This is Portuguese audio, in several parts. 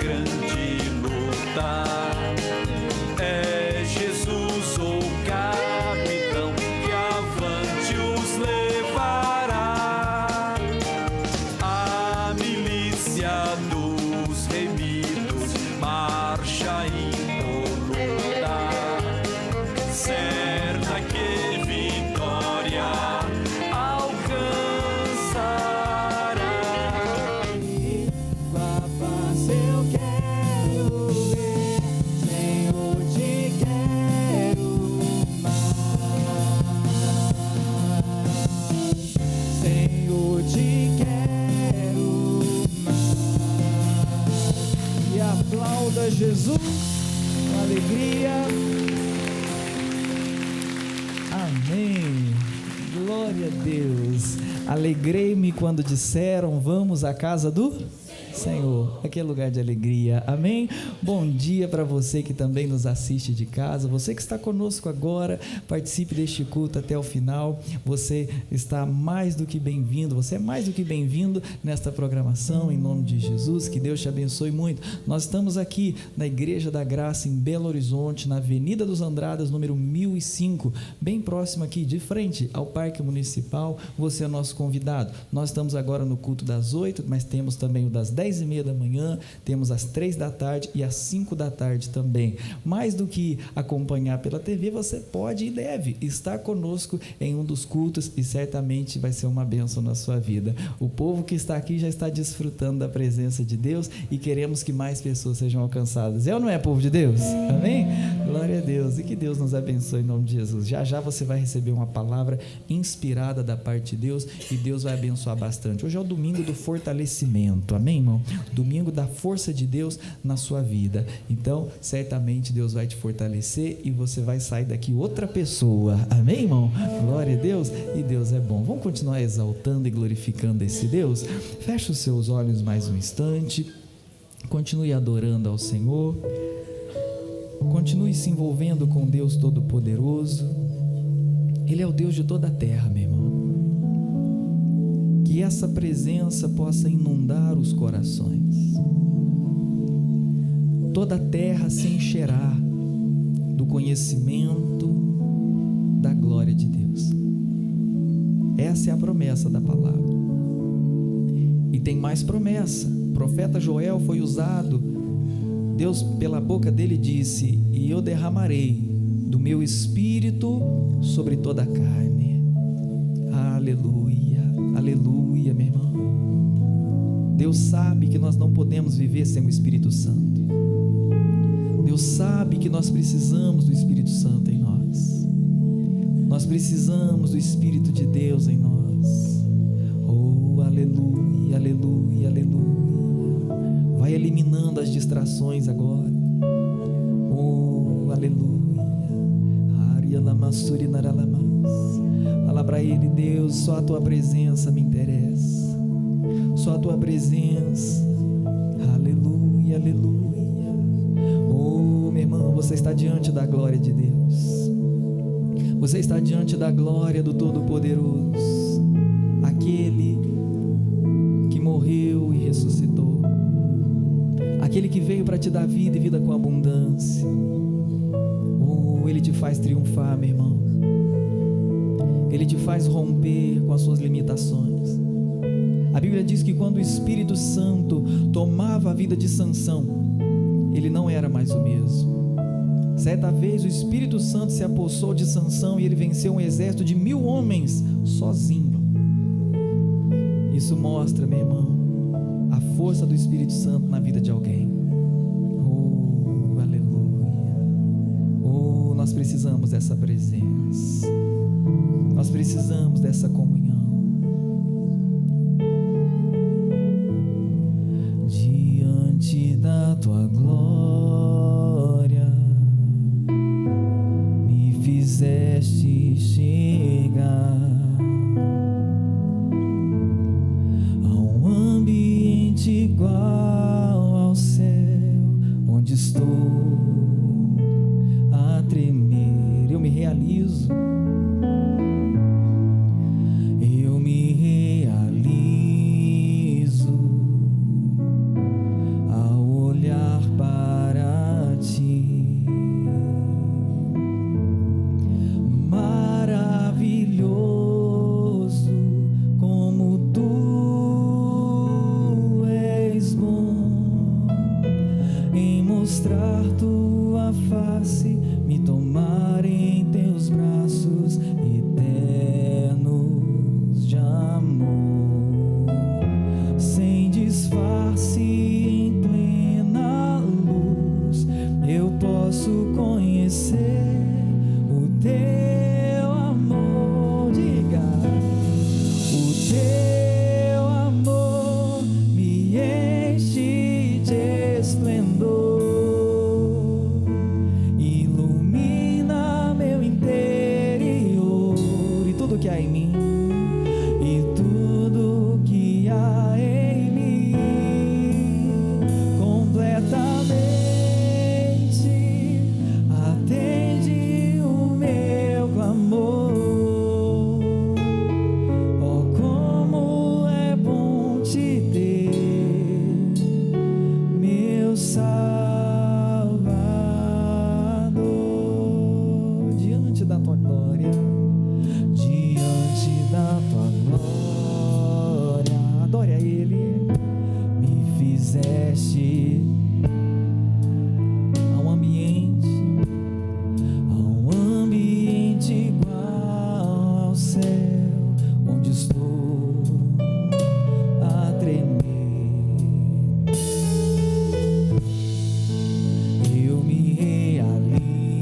grande luta. É Jesus ou capitão que avante os levará. A milícia dos remidos marcha impoluta, certa que vitória alcançará. Papá, se eu quero ver, Senhor, te quero mais. Senhor, te quero mais. E aplauda Jesus com alegria. Amém. Glória a Deus. Alegrei-me quando disseram: vamos à casa do Senhor. Aqui é lugar de alegria. Amém? Bom dia para você que também nos assiste de casa. Você que está conosco agora, participe deste culto até o final. Você está mais do que bem-vindo. Você é mais do que bem-vindo nesta programação, em nome de Jesus. Que Deus te abençoe muito. Nós estamos aqui na Igreja da Graça, em Belo Horizonte, na Avenida dos Andradas, número 1005, bem próximo aqui, de frente ao Parque Municipal. Você é nosso convidado. Nós estamos agora no culto das 8, mas temos também o das 10h30 da manhã, temos às 3 da tarde e às 5 da tarde também. Mais do que acompanhar pela TV, você pode e deve estar conosco em um dos cultos e certamente vai ser uma bênção na sua vida. O povo que está aqui já está desfrutando da presença de Deus e queremos que mais pessoas sejam alcançadas. É ou não é, povo de Deus? Amém? Glória a Deus. E que Deus nos abençoe em nome de Jesus. Já já você vai receber uma palavra inspirada da parte de Deus e Deus vai abençoar bastante. Hoje é o domingo do fortalecimento. Amém, irmão? Domingo da força de Deus na sua vida. Então, certamente Deus vai te fortalecer e você vai sair daqui outra pessoa. Amém, irmão? Glória a Deus. E Deus é bom. Vamos continuar exaltando e glorificando esse Deus? Feche os seus olhos mais um instante. Continue adorando ao Senhor. Continue se envolvendo com Deus Todo-Poderoso. Ele é o Deus de toda a terra, meu irmão. Que essa presença possa inundar os corações. Toda a terra se encherá do conhecimento da glória de Deus. Essa é a promessa da palavra. E tem mais promessa. O profeta Joel foi usado. Deus, pela boca dele, disse: e eu derramarei do meu espírito sobre toda a carne. Aleluia, aleluia, meu irmão. Deus sabe que nós não podemos viver sem o Espírito Santo. Deus sabe que nós precisamos do Espírito Santo em nós. Nós precisamos do Espírito de Deus em nós. Oh, aleluia, aleluia, aleluia. Vai eliminando as distrações agora. Oh, aleluia. Fala para Ele: Deus, só a Tua presença me interessa. Só a Tua presença. Aleluia, aleluia. Oh, meu irmão, você está diante da glória de Deus. Você está diante da glória do Todo-Poderoso, aquele que morreu e ressuscitou, aquele que veio para te dar vida e vida com abundância. Oh, Ele te faz triunfar, meu irmão. Ele te faz romper com as suas limitações. A Bíblia diz que quando o Espírito Santo tomava a vida de Sansão, ele não era mais o mesmo. Certa vez o Espírito Santo se apossou de Sansão e ele venceu um exército de 1000 homens sozinho. Isso mostra, meu irmão, a força do Espírito Santo na vida de alguém. Oh, aleluia. Oh, nós precisamos dessa presença. Nós precisamos dessa comunhão. Diante da Tua glória me fizeste chegar a um ambiente igual ao céu, onde estou a tremer. Eu me realizo. face, me tomar em teus braços eternos de amor, sem disfarce, em plena luz, eu posso conhecer o teu amor. Diga, o teu amor me enche de esplendor, ilumina meu interior e tudo que há em mim, e tudo que há em mim, completamente atende o meu clamor. Oh, como é bom te ter, meu Salvador, diante da tua glória, diante da tua glória. Adore a Ele. Me fizeste a um ambiente igual ao céu, onde estou a tremer. Eu me realizo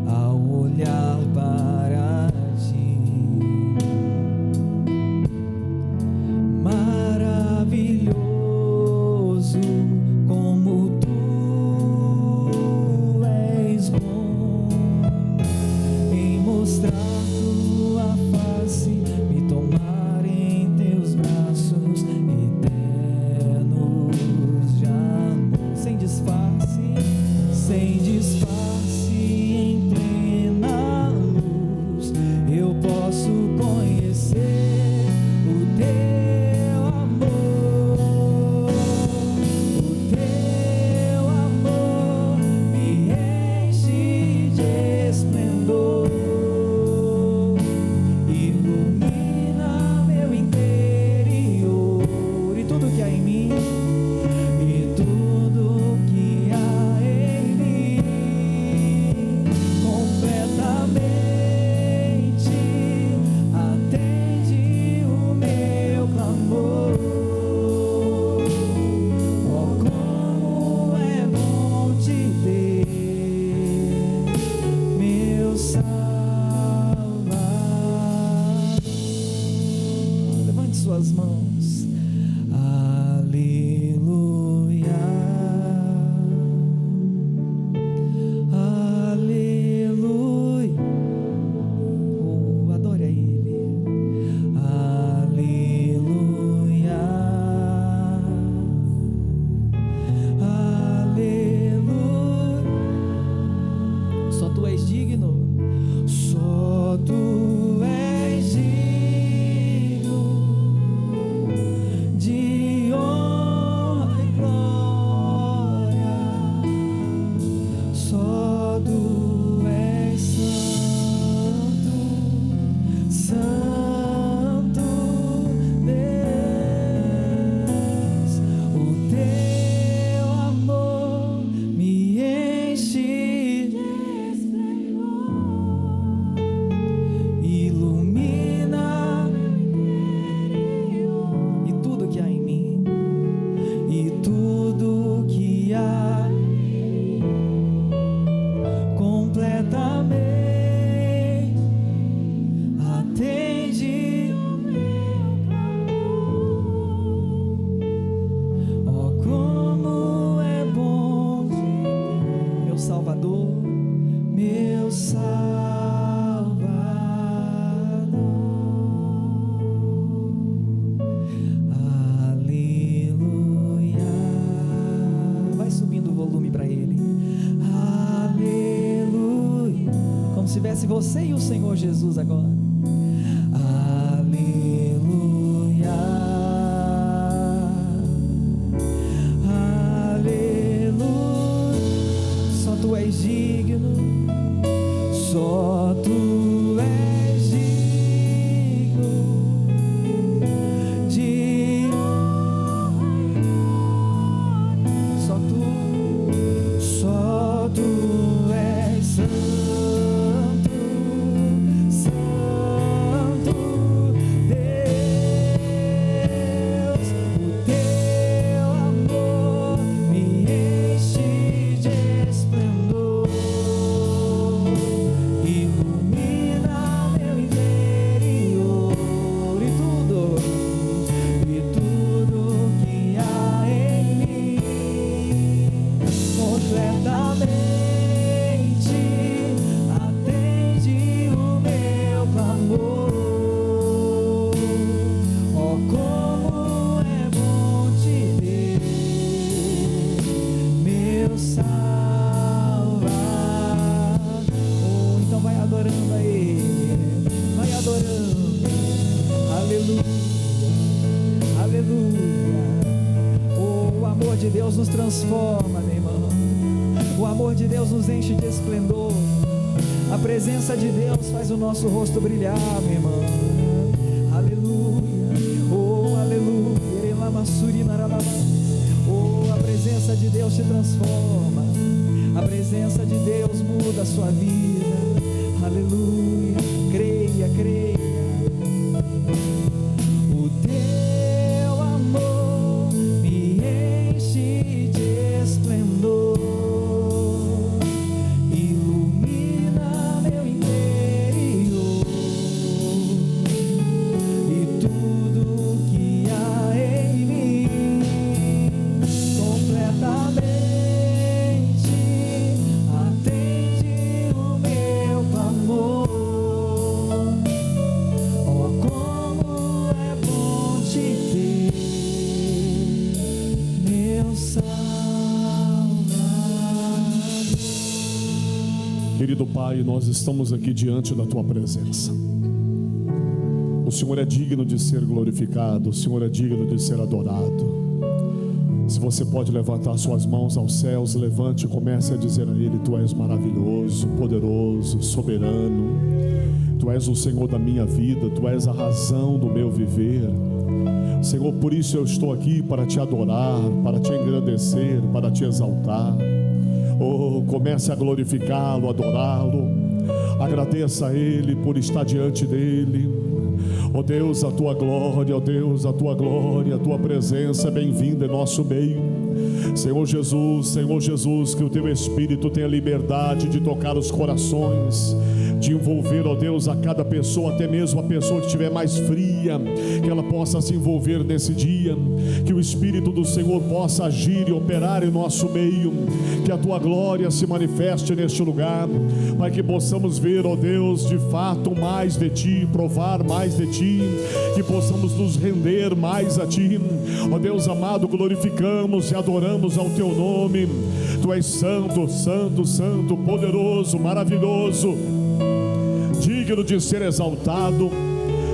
ao olhar para ti, maravilhoso como tu és bom, em mostrar tua face, me tomar em teus braços eternos de amor, sem disfarce, em plena luz, eu posso conhecer o teu amor. O teu amor me enche de esplendor, ilumina meu interior, e tudo que há em mim, e tudo que há em mim, completamente atende o meu clamor. Oh, como é bom te ter, meu Salvador. Levante suas mãos. Aleluia, aleluia. Oh, adore a Ele. Aleluia, aleluia. Só tu és digno, só tu és digno de honra e glória, só tu és santo, santo Deus. O teu amor me enche de esplendor, ilumina e tudo que há em mim, e tudo que há, completamente atende o meu clamor. Oh, como é bom te ter, meu Salvador, meu Salvador. Aleluia. Vai subindo o volume para Ele. Aleluia. Como se tivesse você e o Senhor Jesus agora. Aleluia. Aleluia. Só tu és digno, só tu és digno de honra e glória. Só tu de Deus nos transforma, meu irmão. O amor de Deus nos enche de esplendor. A presença de Deus faz o nosso rosto brilhar, meu irmão. Aleluia, oh aleluia. Oh, a presença de Deus te transforma. A presença de Deus muda a sua vida. Aleluia, creia, creia. O teu amor me enche de esplendor, ilumina meu interior, e tudo que há em mim completamente atende o meu clamor. Oh, como é bom te ter, meu Salvador. Querido Pai, nós estamos aqui diante da Tua presença. O Senhor é digno de ser glorificado, o Senhor é digno de ser adorado. Se você pode levantar suas mãos aos céus, levante e comece a dizer a Ele: Tu és maravilhoso, poderoso, soberano. Tu és o Senhor da minha vida, Tu és a razão do meu viver. Senhor, por isso eu estou aqui para Te adorar, para Te engrandecer, para Te exaltar. Oh, comece a glorificá-lo, adorá-lo. Agradeça a Ele por estar diante dEle. Ó Deus, a Tua glória, ó Deus, a Tua glória, a Tua presença é bem-vinda em nosso meio. Senhor Jesus, que o Teu Espírito tenha liberdade de tocar os corações, de envolver, ó Deus, a cada pessoa, até mesmo a pessoa que estiver mais fria, que ela possa se envolver nesse dia, que o Espírito do Senhor possa agir e operar em nosso meio, que a Tua glória se manifeste neste lugar, para que possamos ver, ó Deus, de fato mais de Ti, provar mais de Ti, que possamos nos render mais a Ti. Ó Deus amado, glorificamos e adoramos ao Teu nome. Tu és santo, santo, santo, poderoso, maravilhoso, digno de ser exaltado,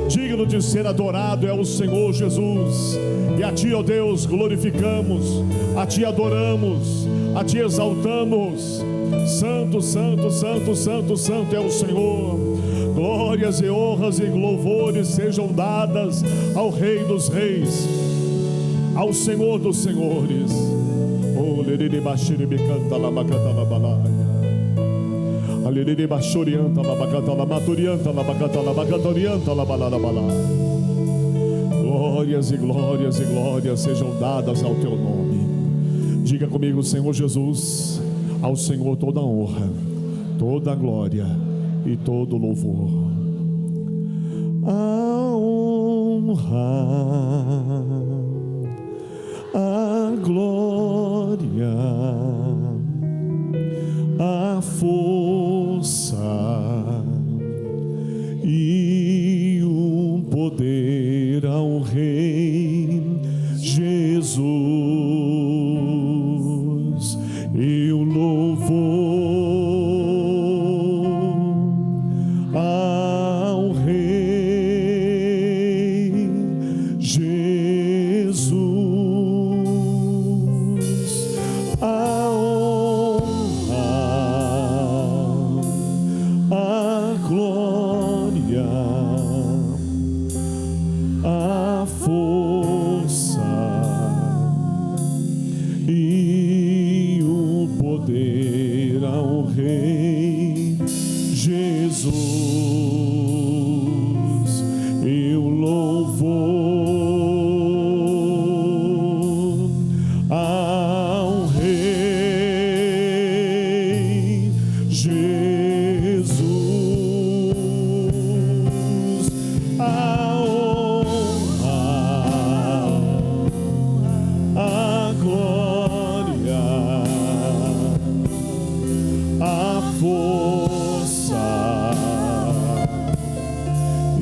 digno de ser adorado é o Senhor Jesus. E a Ti, ó Deus, glorificamos, a Ti adoramos, a Ti exaltamos. Santo, santo, santo, santo, santo é o Senhor. Glórias e honras e louvores sejam dadas ao Rei dos Reis, ao Senhor dos Senhores. Oh, leriri bashiri bicanta la macanta la balaia. Aliriri bashurianta la bacanta la maturianta la bacanta la bacantorianta la balada balaia. Glórias e glórias e glórias sejam dadas ao Teu nome. Diga comigo: Senhor Jesus, ao Senhor toda a honra, toda a glória e todo o louvor. A honra, a glória, a força e o poder ao Rei Jesus, e o louvor ao Rei Jesus, a honra, a glória, a força e o poder ao Rei Jesus, e o louvor ao Rei Jesus, a honra, a glória, a força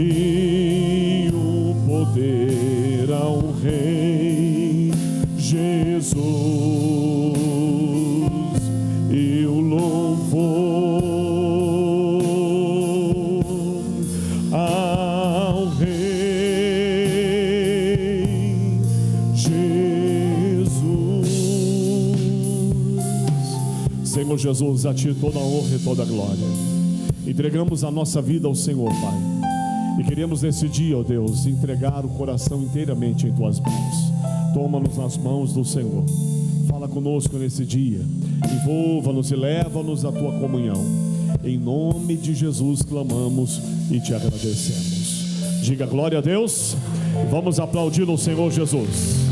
e o poder ao Rei Jesus, e o louvor ao Rei Jesus. Senhor Jesus, a Ti toda a honra e toda a glória. Entregamos a nossa vida ao Senhor, Pai. E queremos nesse dia, ó Deus, entregar o coração inteiramente em Tuas mãos. Toma-nos nas mãos do Senhor. Fala conosco nesse dia. Envolva-nos e leva-nos à Tua comunhão. Em nome de Jesus clamamos e Te agradecemos. Diga glória a Deus. Vamos aplaudir o Senhor Jesus.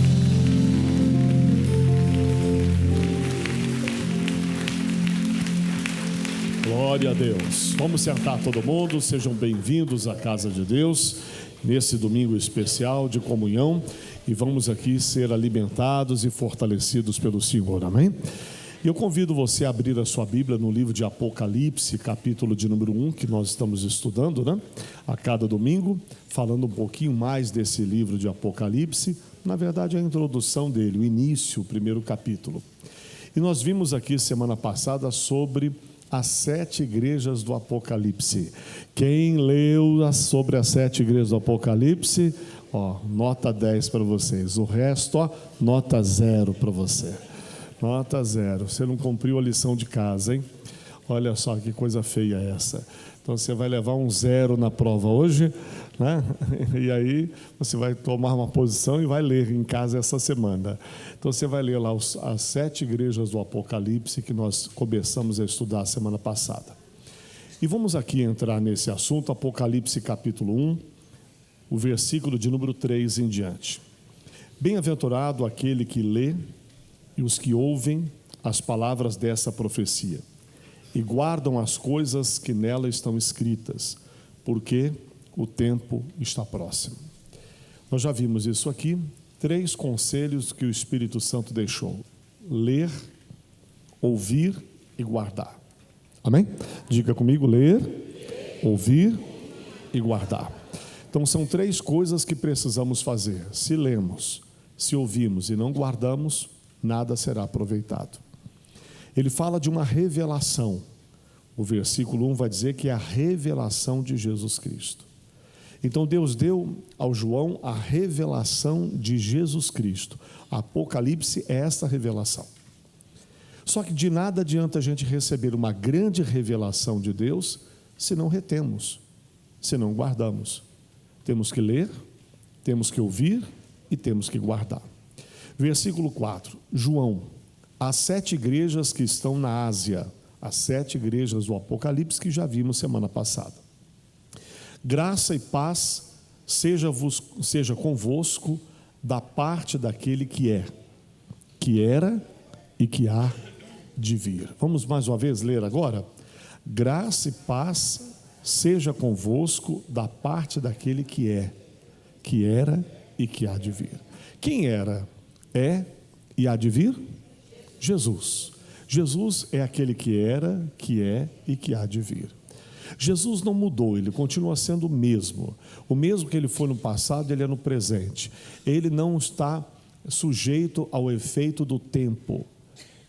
Glória a Deus. Vamos sentar todo mundo, sejam bem-vindos à casa de Deus, nesse domingo especial de comunhão, e vamos aqui ser alimentados e fortalecidos pelo Senhor, amém? E eu convido você a abrir a sua Bíblia no livro de Apocalipse, capítulo de número 1, que nós estamos estudando, né? A cada domingo, falando um pouquinho mais desse livro de Apocalipse, na verdade a introdução dele, o início, o primeiro capítulo. E nós vimos aqui semana passada sobre as 7 igrejas do Apocalipse. Quem leu sobre as 7 igrejas do Apocalipse, ó, nota 10 para vocês. O resto, ó, nota 0 para você. Nota 0. Você não cumpriu a lição de casa, hein? Olha só que coisa feia essa. Então você vai levar um 0 na prova hoje, né? E aí você vai tomar uma posição e vai ler em casa essa semana. Então você vai ler lá as 7 igrejas do Apocalipse que nós começamos a estudar a semana passada. E vamos aqui entrar nesse assunto, Apocalipse capítulo 1, o versículo de número 3 em diante. Bem-aventurado aquele que lê e os que ouvem as palavras dessa profecia e guardam as coisas que nela estão escritas, porque o tempo está próximo. Nós já vimos isso aqui, 3 conselhos que o Espírito Santo deixou: ler, ouvir e guardar. Amém? Diga comigo: ler, ouvir e guardar. Então são 3 coisas que precisamos fazer. Se lemos, se ouvimos e não guardamos, nada será aproveitado. Ele fala de uma revelação. O versículo 1 vai dizer que é a revelação de Jesus Cristo. Então Deus deu ao João a revelação de Jesus Cristo. Apocalipse é essa revelação. Só que de nada adianta a gente receber uma grande revelação de Deus se não retemos, se não guardamos. Temos que ler, temos que ouvir e temos que guardar. Versículo 4, João, as 7 igrejas que estão na Ásia, as 7 igrejas do Apocalipse que já vimos semana passada. Graça e paz seja convosco da parte daquele que é, que era e que há de vir. Vamos mais uma vez ler agora? Graça e paz seja convosco da parte daquele que é, que era e que há de vir. Quem era, é e há de vir? Jesus. Jesus é aquele que era, que é e que há de vir. Jesus não mudou, ele continua sendo o mesmo que ele foi no passado, ele é no presente. Ele não está sujeito ao efeito do tempo.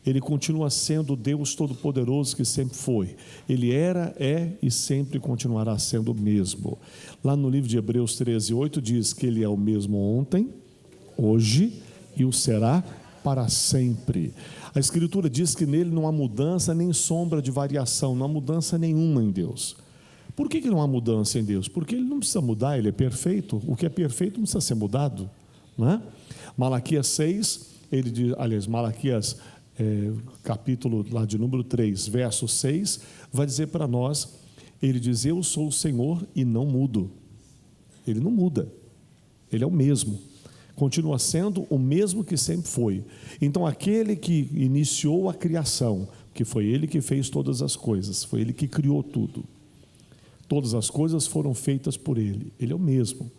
Ele continua sendo o Deus Todo-Poderoso que sempre foi. Ele era, é e sempre continuará sendo o mesmo. Lá no livro de Hebreus 13:8 diz que ele é o mesmo ontem, hoje e o será para sempre. A Escritura diz que nele não há mudança nem sombra de variação, não há mudança nenhuma em Deus. Por que não há mudança em Deus? Porque ele não precisa mudar, ele é perfeito. O que é perfeito não precisa ser mudado, não é? Malaquias 6, ele diz, aliás, Malaquias capítulo lá de número 3, verso 6, vai dizer para nós, ele diz: eu sou o Senhor e não mudo. Ele não muda, ele é o mesmo. Continua sendo o mesmo que sempre foi. Então aquele que iniciou a criação, que foi ele que fez todas as coisas, foi ele que criou tudo, todas as coisas foram feitas por ele, ele é o mesmo.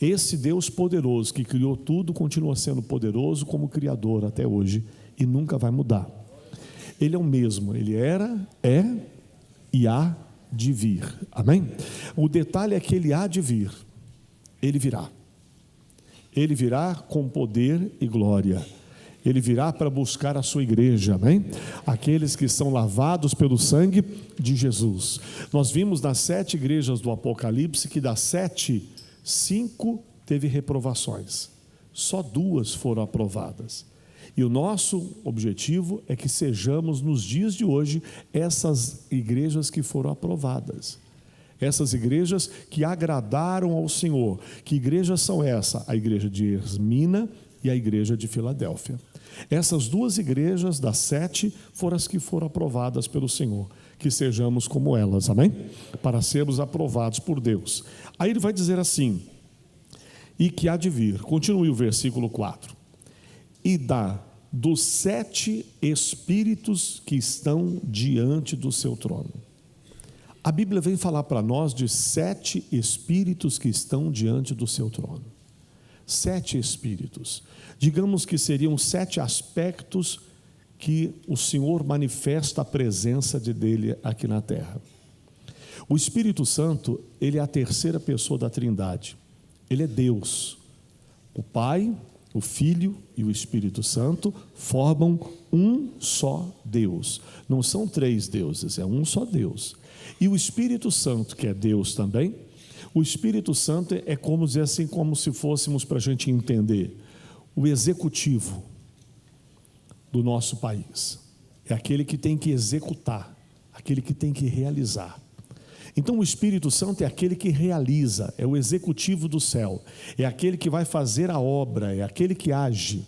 Esse Deus poderoso que criou tudo continua sendo poderoso como Criador até hoje e nunca vai mudar. Ele é o mesmo, ele era, é e há de vir. Amém? O detalhe é que ele há de vir, ele virá. Ele virá com poder e glória. Ele virá para buscar a sua igreja, amém? Aqueles que são lavados pelo sangue de Jesus. Nós vimos nas 7 igrejas do Apocalipse que das 7, 5 teve reprovações. Só 2 foram aprovadas. E o nosso objetivo é que sejamos, nos dias de hoje, essas igrejas que foram aprovadas. Essas igrejas que agradaram ao Senhor. Que igrejas são essas? A igreja de Esmina e a igreja de Filadélfia. Essas duas igrejas das 7 foram as que foram aprovadas pelo Senhor. Que sejamos como elas, amém? Para sermos aprovados por Deus. Aí ele vai dizer assim: e que há de vir, continue o versículo 4, e dos 7 espíritos que estão diante do seu trono. A Bíblia vem falar para nós de 7 espíritos que estão diante do seu trono. 7 espíritos, digamos que seriam 7 aspectos que o Senhor manifesta a presença dele aqui na terra. O Espírito Santo, ele é a terceira pessoa da Trindade. Ele é Deus. O Pai, o Filho e o Espírito Santo formam um só Deus. Não são 3 deuses, é um só Deus. E o Espírito Santo, que é Deus também, o Espírito Santo é como dizer assim, como se fôssemos, para a gente entender, o executivo do nosso país. É aquele que tem que executar, aquele que tem que realizar. Então o Espírito Santo é aquele que realiza, é o executivo do céu, é aquele que vai fazer a obra, é aquele que age.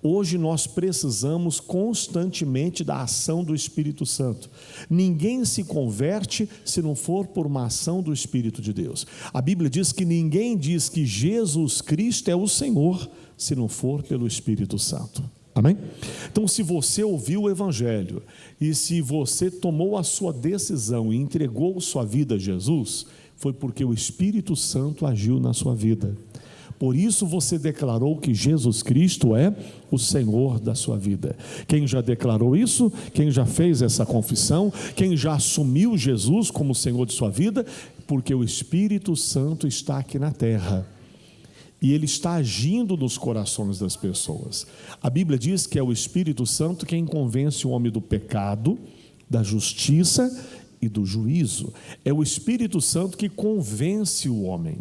Hoje nós precisamos constantemente da ação do Espírito Santo. Ninguém se converte se não for por uma ação do Espírito de Deus. A Bíblia diz que ninguém diz que Jesus Cristo é o Senhor se não for pelo Espírito Santo. Amém? Então, se você ouviu o Evangelho e se você tomou a sua decisão e entregou sua vida a Jesus, foi porque o Espírito Santo agiu na sua vida. Por isso você declarou que Jesus Cristo é o Senhor da sua vida. Quem já declarou isso, quem já fez essa confissão, quem já assumiu Jesus como Senhor de sua vida, porque o Espírito Santo está aqui na terra. E ele está agindo nos corações das pessoas. A Bíblia diz que é o Espírito Santo quem convence o homem do pecado, da justiça e do juízo. É o Espírito Santo que convence o homem.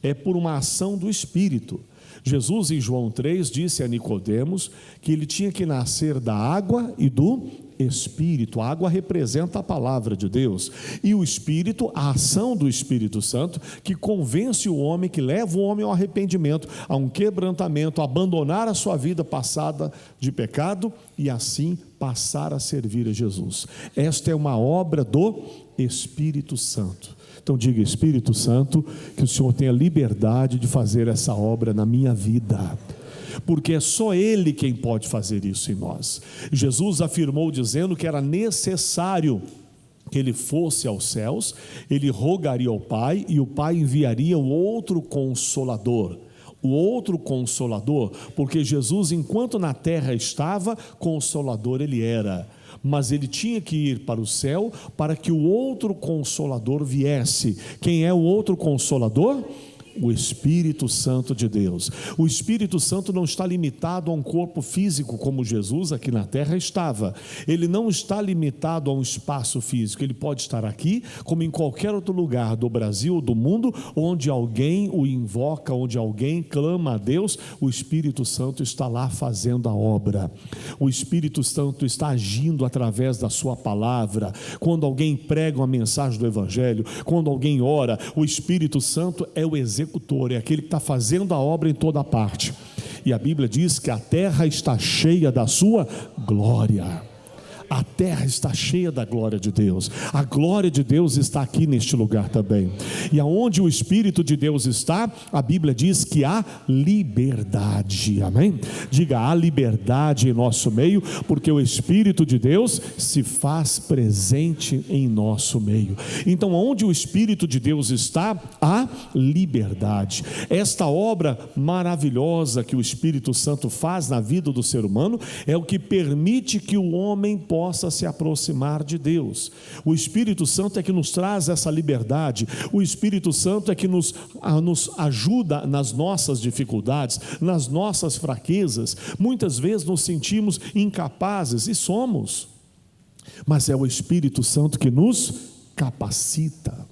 É por uma ação do Espírito. Jesus, em João 3, disse a Nicodemos que ele tinha que nascer da água e do Espírito. A água representa a palavra de Deus, e o Espírito, a ação do Espírito Santo, que convence o homem, que leva o homem ao arrependimento, a um quebrantamento, a abandonar a sua vida passada de pecado e assim passar a servir a Jesus. Esta é uma obra do Espírito Santo. Então diga: Espírito Santo, que o Senhor tenha liberdade de fazer essa obra na minha vida, porque é só Ele quem pode fazer isso em nós. Jesus afirmou dizendo que era necessário que Ele fosse aos céus, Ele rogaria ao Pai e o Pai enviaria o outro Consolador. O outro Consolador, porque Jesus, enquanto na terra estava, Consolador Ele era. Mas ele tinha que ir para o céu para que o outro Consolador viesse. Quem é o outro Consolador? O Espírito Santo de Deus. O Espírito Santo não está limitado a um corpo físico como Jesus aqui na terra estava. Ele não está limitado a um espaço físico. Ele pode estar aqui como em qualquer outro lugar do Brasil ou do mundo, onde alguém o invoca, onde alguém clama a Deus. O Espírito Santo está lá fazendo a obra. O Espírito Santo está agindo através da sua palavra. Quando alguém prega uma mensagem do Evangelho, quando alguém ora, o Espírito Santo é o executor, é aquele que está fazendo a obra em toda parte. E a Bíblia diz que a terra está cheia da sua glória. A terra está cheia da glória de Deus. A glória de Deus está aqui neste lugar também. E aonde o Espírito de Deus está, a Bíblia diz que há liberdade. Amém? Diga: há liberdade em nosso meio, porque o Espírito de Deus se faz presente em nosso meio. Então, onde o Espírito de Deus está, há liberdade. Esta obra maravilhosa que o Espírito Santo faz na vida do ser humano é o que permite que o homem possa se aproximar de Deus. O Espírito Santo é que nos traz essa liberdade. O Espírito Santo é que nos ajuda nas nossas dificuldades, nas nossas fraquezas. Muitas vezes nos sentimos incapazes, e somos, mas é o Espírito Santo que nos capacita.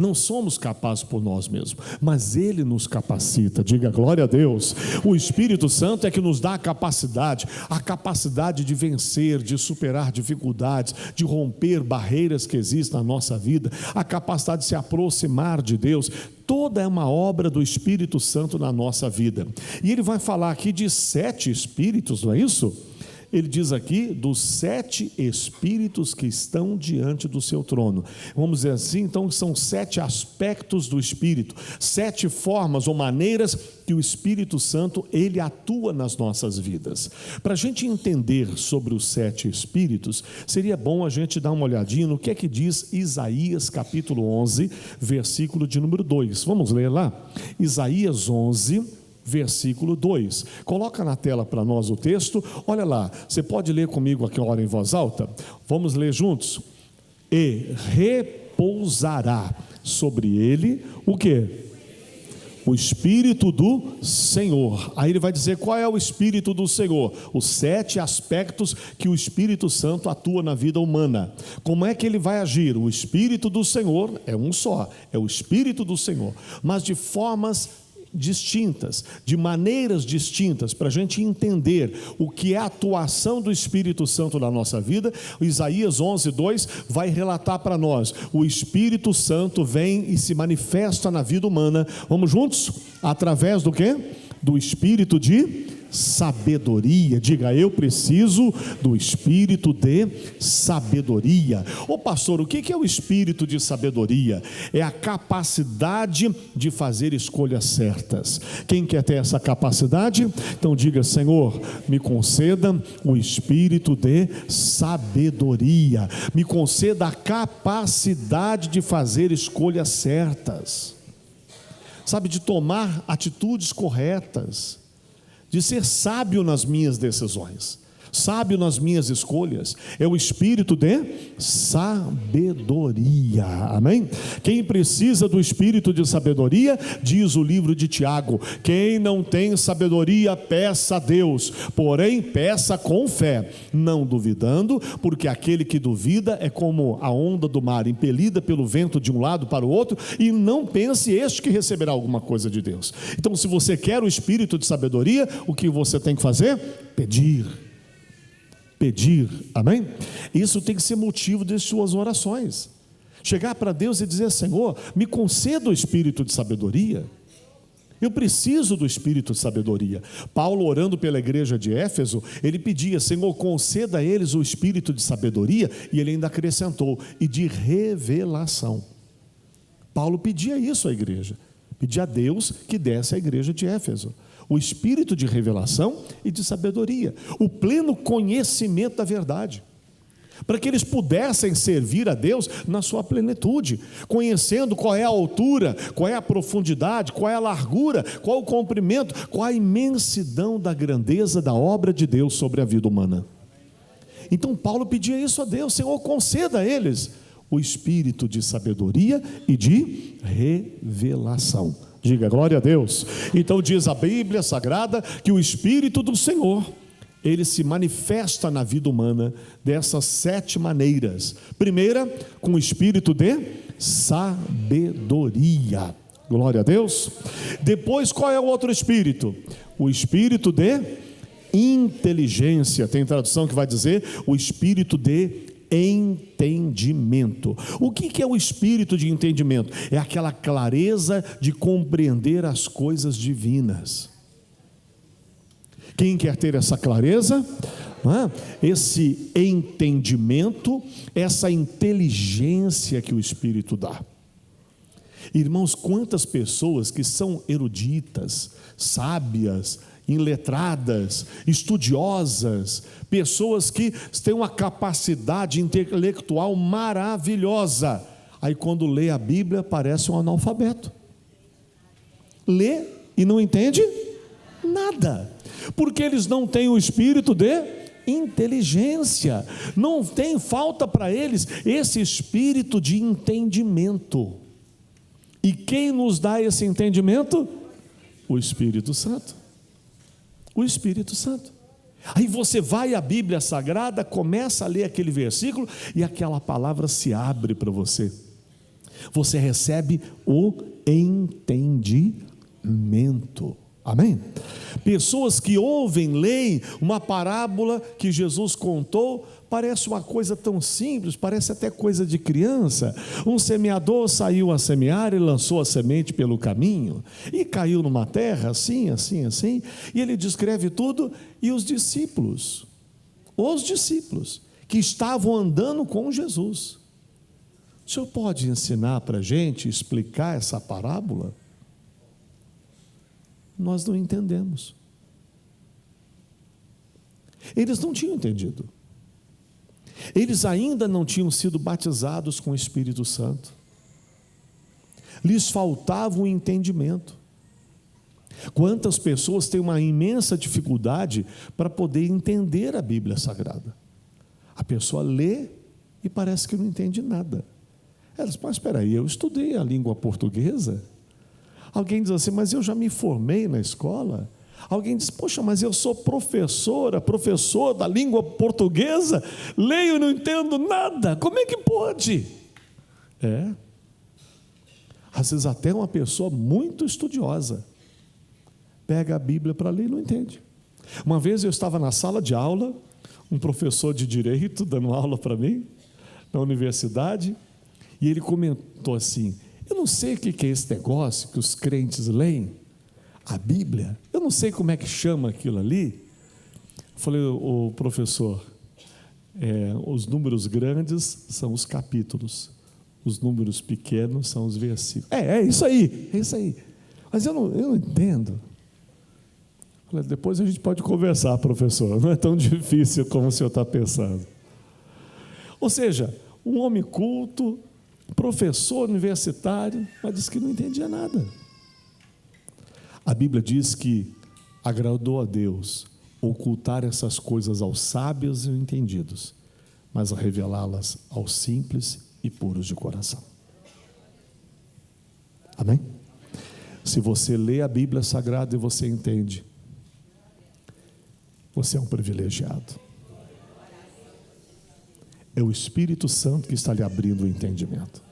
Não somos capazes por nós mesmos, mas Ele nos capacita. Diga glória a Deus. O Espírito Santo é que nos dá a capacidade de vencer, de superar dificuldades, de romper barreiras que existem na nossa vida, a capacidade de se aproximar de Deus. Toda é uma obra do Espírito Santo na nossa vida. E ele vai falar aqui de 7 espíritos, não é isso? Ele diz aqui dos 7 espíritos que estão diante do seu trono. Vamos dizer assim, então são 7 aspectos do Espírito, 7 formas ou maneiras que o Espírito Santo, ele atua nas nossas vidas. Para a gente entender sobre os 7 espíritos, seria bom a gente dar uma olhadinha no que é que diz Isaías capítulo 11, versículo de número 2. Vamos ler lá? Isaías 11, versículo 2, coloca na tela para nós o texto, olha lá, você pode ler comigo aqui agora em voz alta? Vamos ler juntos? E repousará sobre ele o quê? O Espírito do Senhor. Aí ele vai dizer qual é o Espírito do Senhor, os 7 aspectos que o Espírito Santo atua na vida humana. Como é que ele vai agir? O Espírito do Senhor é um só, é o Espírito do Senhor, mas de formas distintas, de maneiras distintas, para a gente entender o que é a atuação do Espírito Santo na nossa vida. O Isaías 11, 2 vai relatar para nós, o Espírito Santo vem e se manifesta na vida humana, vamos juntos? Através do quê? Do Espírito de sabedoria. Diga, eu preciso do espírito de sabedoria. Ô pastor, o que é o espírito de sabedoria? É a capacidade de fazer escolhas certas. Quem quer ter essa capacidade? Então diga, Senhor, me conceda o espírito de sabedoria, me conceda a capacidade de fazer escolhas certas, sabe, de tomar atitudes corretas, de ser sábio nas minhas decisões, sábio nas minhas escolhas. É o espírito de sabedoria, amém? Quem precisa do espírito de sabedoria, diz o livro de Tiago, quem não tem sabedoria, peça a Deus, porém peça com fé, não duvidando, porque aquele que duvida é como a onda do mar, impelida pelo vento de um lado para o outro, e não pense este que receberá alguma coisa de Deus. Então, se você quer o espírito de sabedoria, o que você tem que fazer? Pedir, amém? Isso tem que ser motivo de suas orações, chegar para Deus e dizer, Senhor, me conceda o espírito de sabedoria, eu preciso do espírito de sabedoria. Paulo, orando pela igreja de Éfeso, ele pedia, Senhor, conceda a eles o espírito de sabedoria, e ele ainda acrescentou, e de revelação. Paulo pedia isso à igreja, pedia a Deus que desse à igreja de Éfeso o espírito de revelação e de sabedoria, o pleno conhecimento da verdade, para que eles pudessem servir a Deus na sua plenitude, conhecendo qual é a altura, qual é a profundidade, qual é a largura, qual é o comprimento, qual a imensidão da grandeza da obra de Deus sobre a vida humana. Então Paulo pedia isso a Deus, Senhor, conceda a eles o espírito de sabedoria e de revelação. Diga glória a Deus. Então diz a Bíblia Sagrada que o Espírito do Senhor, ele se manifesta na vida humana dessas 7 maneiras. Primeira, com o espírito de sabedoria. Glória a Deus. Depois, qual é o outro espírito? O espírito de inteligência. Tem tradução que vai dizer o espírito de entendimento. O que é o espírito de entendimento? É aquela clareza de compreender as coisas divinas. Quem quer ter essa clareza? Esse entendimento, essa inteligência que o Espírito dá. Irmãos, quantas pessoas que são eruditas, sábias, iletradas, estudiosas, pessoas que têm uma capacidade intelectual maravilhosa, aí quando lê a Bíblia parece um analfabeto, lê e não entende nada, porque eles não têm o espírito de inteligência, não tem, falta para eles esse espírito de entendimento. E quem nos dá esse entendimento? O Espírito Santo. O Espírito Santo. Aí você vai à Bíblia Sagrada, começa a ler aquele versículo e aquela palavra se abre para você. Você recebe o entendimento. Amém? Pessoas que ouvem, leem uma parábola que Jesus contou, parece uma coisa tão simples, parece até coisa de criança. Um semeador saiu a semear e lançou a semente pelo caminho, e caiu numa terra assim, assim, assim, e ele descreve tudo, e os discípulos que estavam andando com Jesus. O senhor pode ensinar para a gente, explicar essa parábola? Nós não entendemos. Eles não tinham entendido. Eles ainda não tinham sido batizados com o Espírito Santo. Lhes faltava o entendimento. Quantas pessoas têm uma imensa dificuldade para poder entender a Bíblia Sagrada? A pessoa lê e parece que não entende nada. Ela diz, mas espera aí, eu estudei a língua portuguesa. Alguém diz assim, mas eu já me formei na escola. Alguém diz, poxa, mas eu sou professor da língua portuguesa, leio e não entendo nada, como é que pode? Às vezes até uma pessoa muito estudiosa pega a Bíblia para ler e não entende. Uma vez eu estava na sala de aula, um professor de direito dando aula para mim, na universidade, e ele comentou assim, eu não sei o que é esse negócio que os crentes leem, a Bíblia, eu não sei como é que chama aquilo ali. Eu falei, o professor, os números grandes são os capítulos, os números pequenos são os versículos. É isso aí, mas eu não entendo. Eu falei, depois a gente pode conversar, professor, não é tão difícil como o senhor está pensando. Ou seja, um homem culto, professor universitário, mas disse que não entendia nada. A Bíblia diz que agradou a Deus ocultar essas coisas aos sábios e entendidos, mas a revelá-las aos simples e puros de coração. Amém? Se você lê a Bíblia Sagrada e você entende, você é um privilegiado. É o Espírito Santo que está lhe abrindo o entendimento.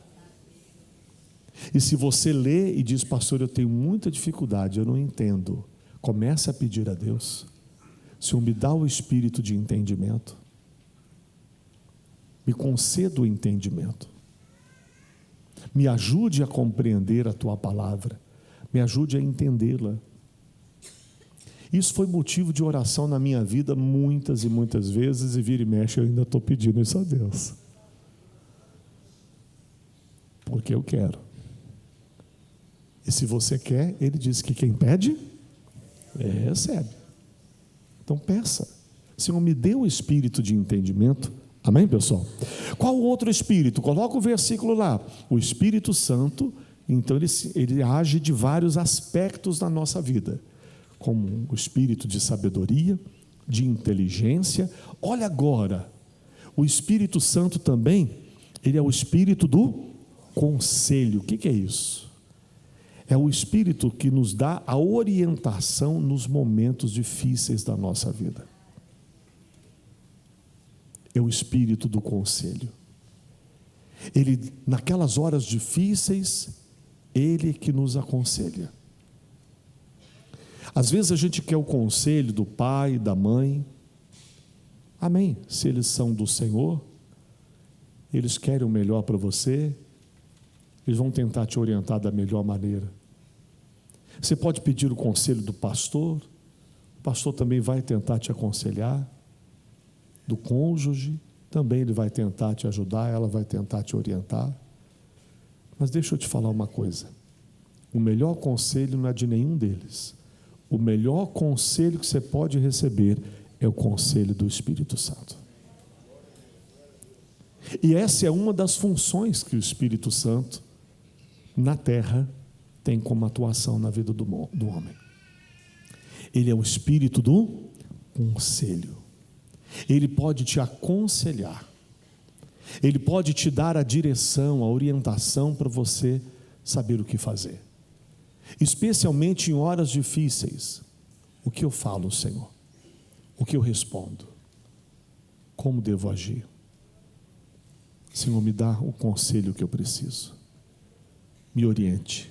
E se você lê e diz, pastor, eu tenho muita dificuldade, eu não entendo, comece a pedir a Deus, Senhor, me dá o espírito de entendimento, me conceda o entendimento, me ajude a compreender a tua palavra, me ajude a entendê-la. Isso foi motivo de oração na minha vida muitas e muitas vezes, e vira e mexe eu ainda estou pedindo isso a Deus, porque eu quero. E se você quer, ele diz que quem pede, recebe. Então peça, Senhor, me dê o espírito de entendimento. Amém, pessoal? Qual o outro espírito? Coloca o versículo lá. O Espírito Santo, então ele age de vários aspectos na nossa vida, como o espírito de sabedoria, de inteligência. Olha agora, o Espírito Santo também, ele é o espírito do conselho. O que é isso? É o Espírito que nos dá a orientação nos momentos difíceis da nossa vida. É o Espírito do conselho. Ele, naquelas horas difíceis, ele que nos aconselha. Às vezes a gente quer o conselho do pai, da mãe. Amém? Se eles são do Senhor, eles querem o melhor para você, eles vão tentar te orientar da melhor maneira. Você pode pedir o conselho do pastor, o pastor também vai tentar te aconselhar, do cônjuge, também ele vai tentar te ajudar, ela vai tentar te orientar. Mas deixa eu te falar uma coisa, o melhor conselho não é de nenhum deles. O melhor conselho que você pode receber é o conselho do Espírito Santo. E essa é uma das funções que o Espírito Santo na terra tem como atuação na vida do homem. Ele é o espírito do conselho. Ele pode te aconselhar. Ele pode te dar a direção, a orientação para você saber o que fazer. Especialmente em horas difíceis. O que eu falo, Senhor? O que eu respondo? Como devo agir? Senhor, me dá o conselho que eu preciso. me oriente.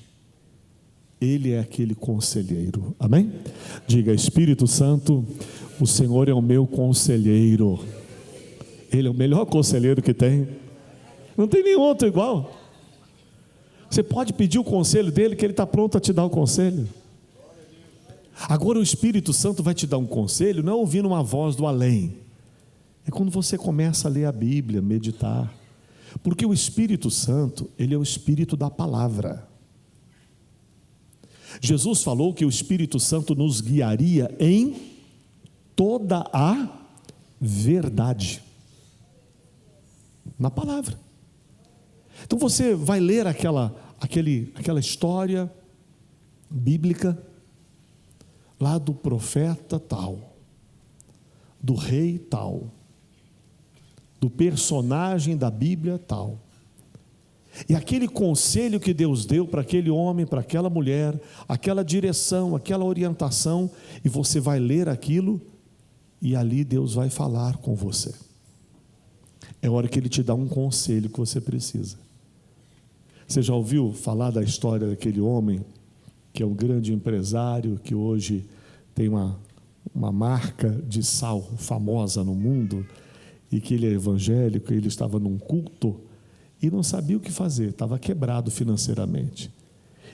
Ele é aquele conselheiro, amém? Diga: Espírito Santo, o Senhor é o meu conselheiro. Ele é o melhor conselheiro que tem. Não tem nenhum outro igual. Você pode pedir o conselho dele, que ele está pronto a te dar o conselho. Agora o Espírito Santo vai te dar um conselho, não é ouvindo uma voz do além. É quando você começa a ler a Bíblia, meditar. Porque o Espírito Santo, ele é o Espírito da palavra. Jesus falou que o Espírito Santo nos guiaria em toda a verdade. Na palavra. Então você vai ler aquela história bíblica, lá do profeta tal, do rei tal, do personagem da Bíblia tal. E aquele conselho que Deus deu para aquele homem, para aquela mulher, aquela direção, aquela orientação, e você vai ler aquilo, e ali Deus vai falar com você. É hora que Ele te dá um conselho que você precisa. Você já ouviu falar da história daquele homem, que é um grande empresário, que hoje tem uma marca de sal famosa no mundo, e que ele é evangélico, e ele estava num culto, e não sabia o que fazer, estava quebrado financeiramente.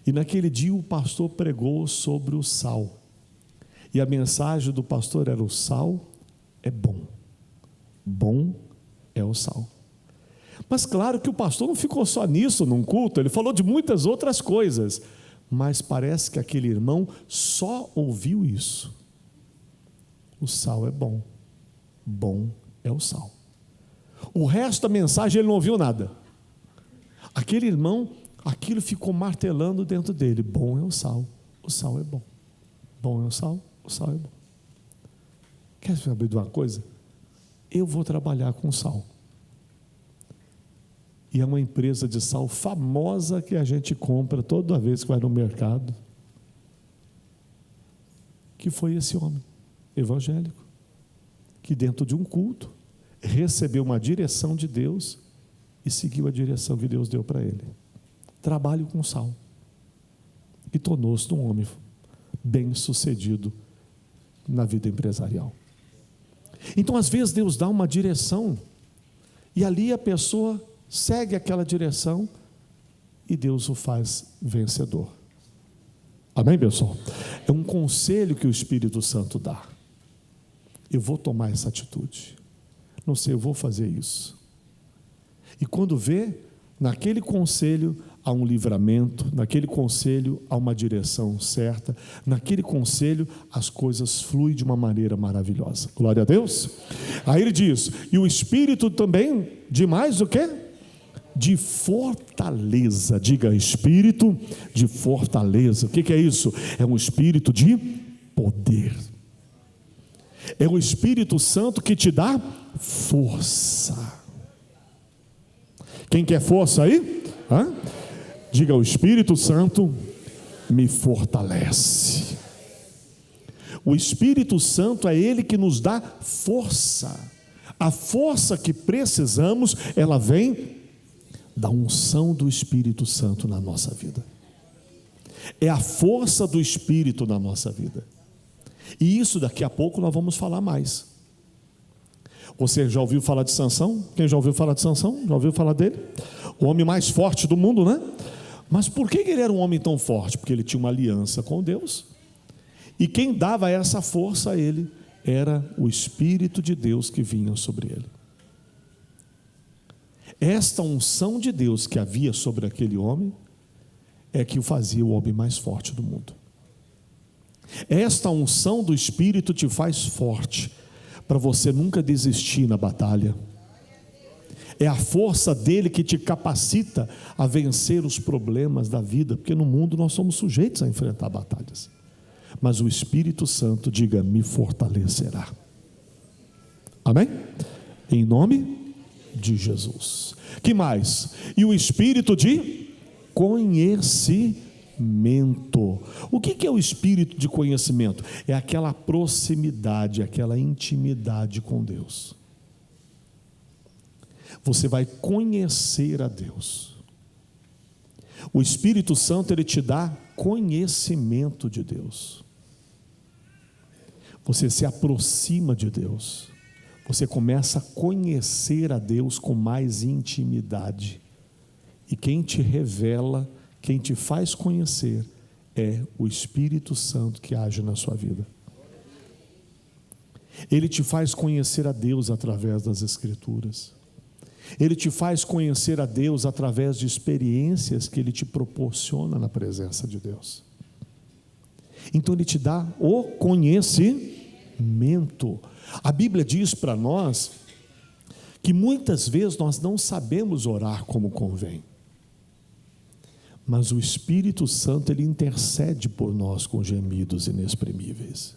E naquele dia o pastor pregou sobre o sal. E a mensagem do pastor era: o sal é bom. Bom é o sal. Mas claro que o pastor não ficou só nisso num culto, ele falou de muitas outras coisas. Mas parece que aquele irmão só ouviu isso. O sal é bom. Bom é o sal. O resto da mensagem ele não ouviu nada. Aquele irmão, aquilo ficou martelando dentro dele: bom é o sal é bom. Bom é o sal é bom. Quer saber de uma coisa? Eu vou trabalhar com sal. E é uma empresa de sal famosa que a gente compra toda vez que vai no mercado. Que foi esse homem evangélico, que dentro de um culto recebeu uma direção de Deus e seguiu a direção que Deus deu para ele. Trabalhe com sal. E tornou-se um homem bem-sucedido na vida empresarial. Então, às vezes, Deus dá uma direção e ali a pessoa segue aquela direção e Deus o faz vencedor. Amém, pessoal? É um conselho que o Espírito Santo dá. Eu vou tomar essa atitude. Não sei, eu vou fazer isso. E quando vê, naquele conselho há um livramento, naquele conselho há uma direção certa, naquele conselho as coisas fluem de uma maneira maravilhosa. Glória a Deus. Aí ele diz: e o Espírito também de mais o quê? De fortaleza. Diga: espírito de fortaleza. O que é isso? É um espírito de poder. É o Espírito Santo que te dá força. Quem quer força aí? Hã? Diga: o Espírito Santo me fortalece. O Espírito Santo é Ele que nos dá força. A força que precisamos, ela vem da unção do Espírito Santo na nossa vida. É a força do Espírito na nossa vida. E isso daqui a pouco nós vamos falar mais. Você já ouviu falar de Sansão? Quem já ouviu falar de Sansão? Já ouviu falar dele? O homem mais forte do mundo, né? Mas por que ele era um homem tão forte? Porque ele tinha uma aliança com Deus. E quem dava essa força a ele era o Espírito de Deus que vinha sobre ele. Esta unção de Deus que havia sobre aquele homem é que o fazia o homem mais forte do mundo. Esta unção do Espírito te faz forte para você nunca desistir na batalha. É a força dele que te capacita a vencer os problemas da vida, porque no mundo nós somos sujeitos a enfrentar batalhas. Mas o Espírito Santo, diga, me fortalecerá. Amém? Em nome de Jesus. Que mais? E o Espírito de conhecimento. O que é o espírito de conhecimento? É aquela proximidade, aquela intimidade com Deus. Você vai conhecer a Deus. O Espírito Santo, ele te dá conhecimento de Deus. Você se aproxima de Deus. Você começa a conhecer a Deus com mais intimidade. E quem te revela, quem te faz conhecer, é o Espírito Santo que age na sua vida. Ele te faz conhecer a Deus através das Escrituras. Ele te faz conhecer a Deus através de experiências que Ele te proporciona na presença de Deus. Então Ele te dá o conhecimento. A Bíblia diz para nós que muitas vezes nós não sabemos orar como convém. Mas o Espírito Santo, ele intercede por nós com gemidos inexprimíveis.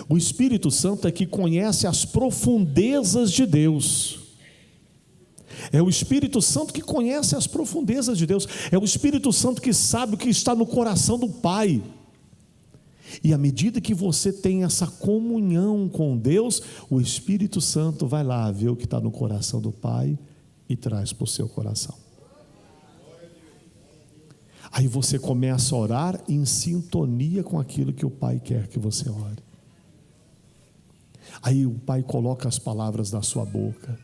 O Espírito Santo é que conhece as profundezas de Deus. É o Espírito Santo que conhece as profundezas de Deus. É o Espírito Santo que sabe o que está no coração do Pai. E à medida que você tem essa comunhão com Deus, o Espírito Santo vai lá ver o que está no coração do Pai e traz para o seu coração. Aí você começa a orar em sintonia com aquilo que o Pai quer que você ore. Aí o Pai coloca as palavras na sua boca.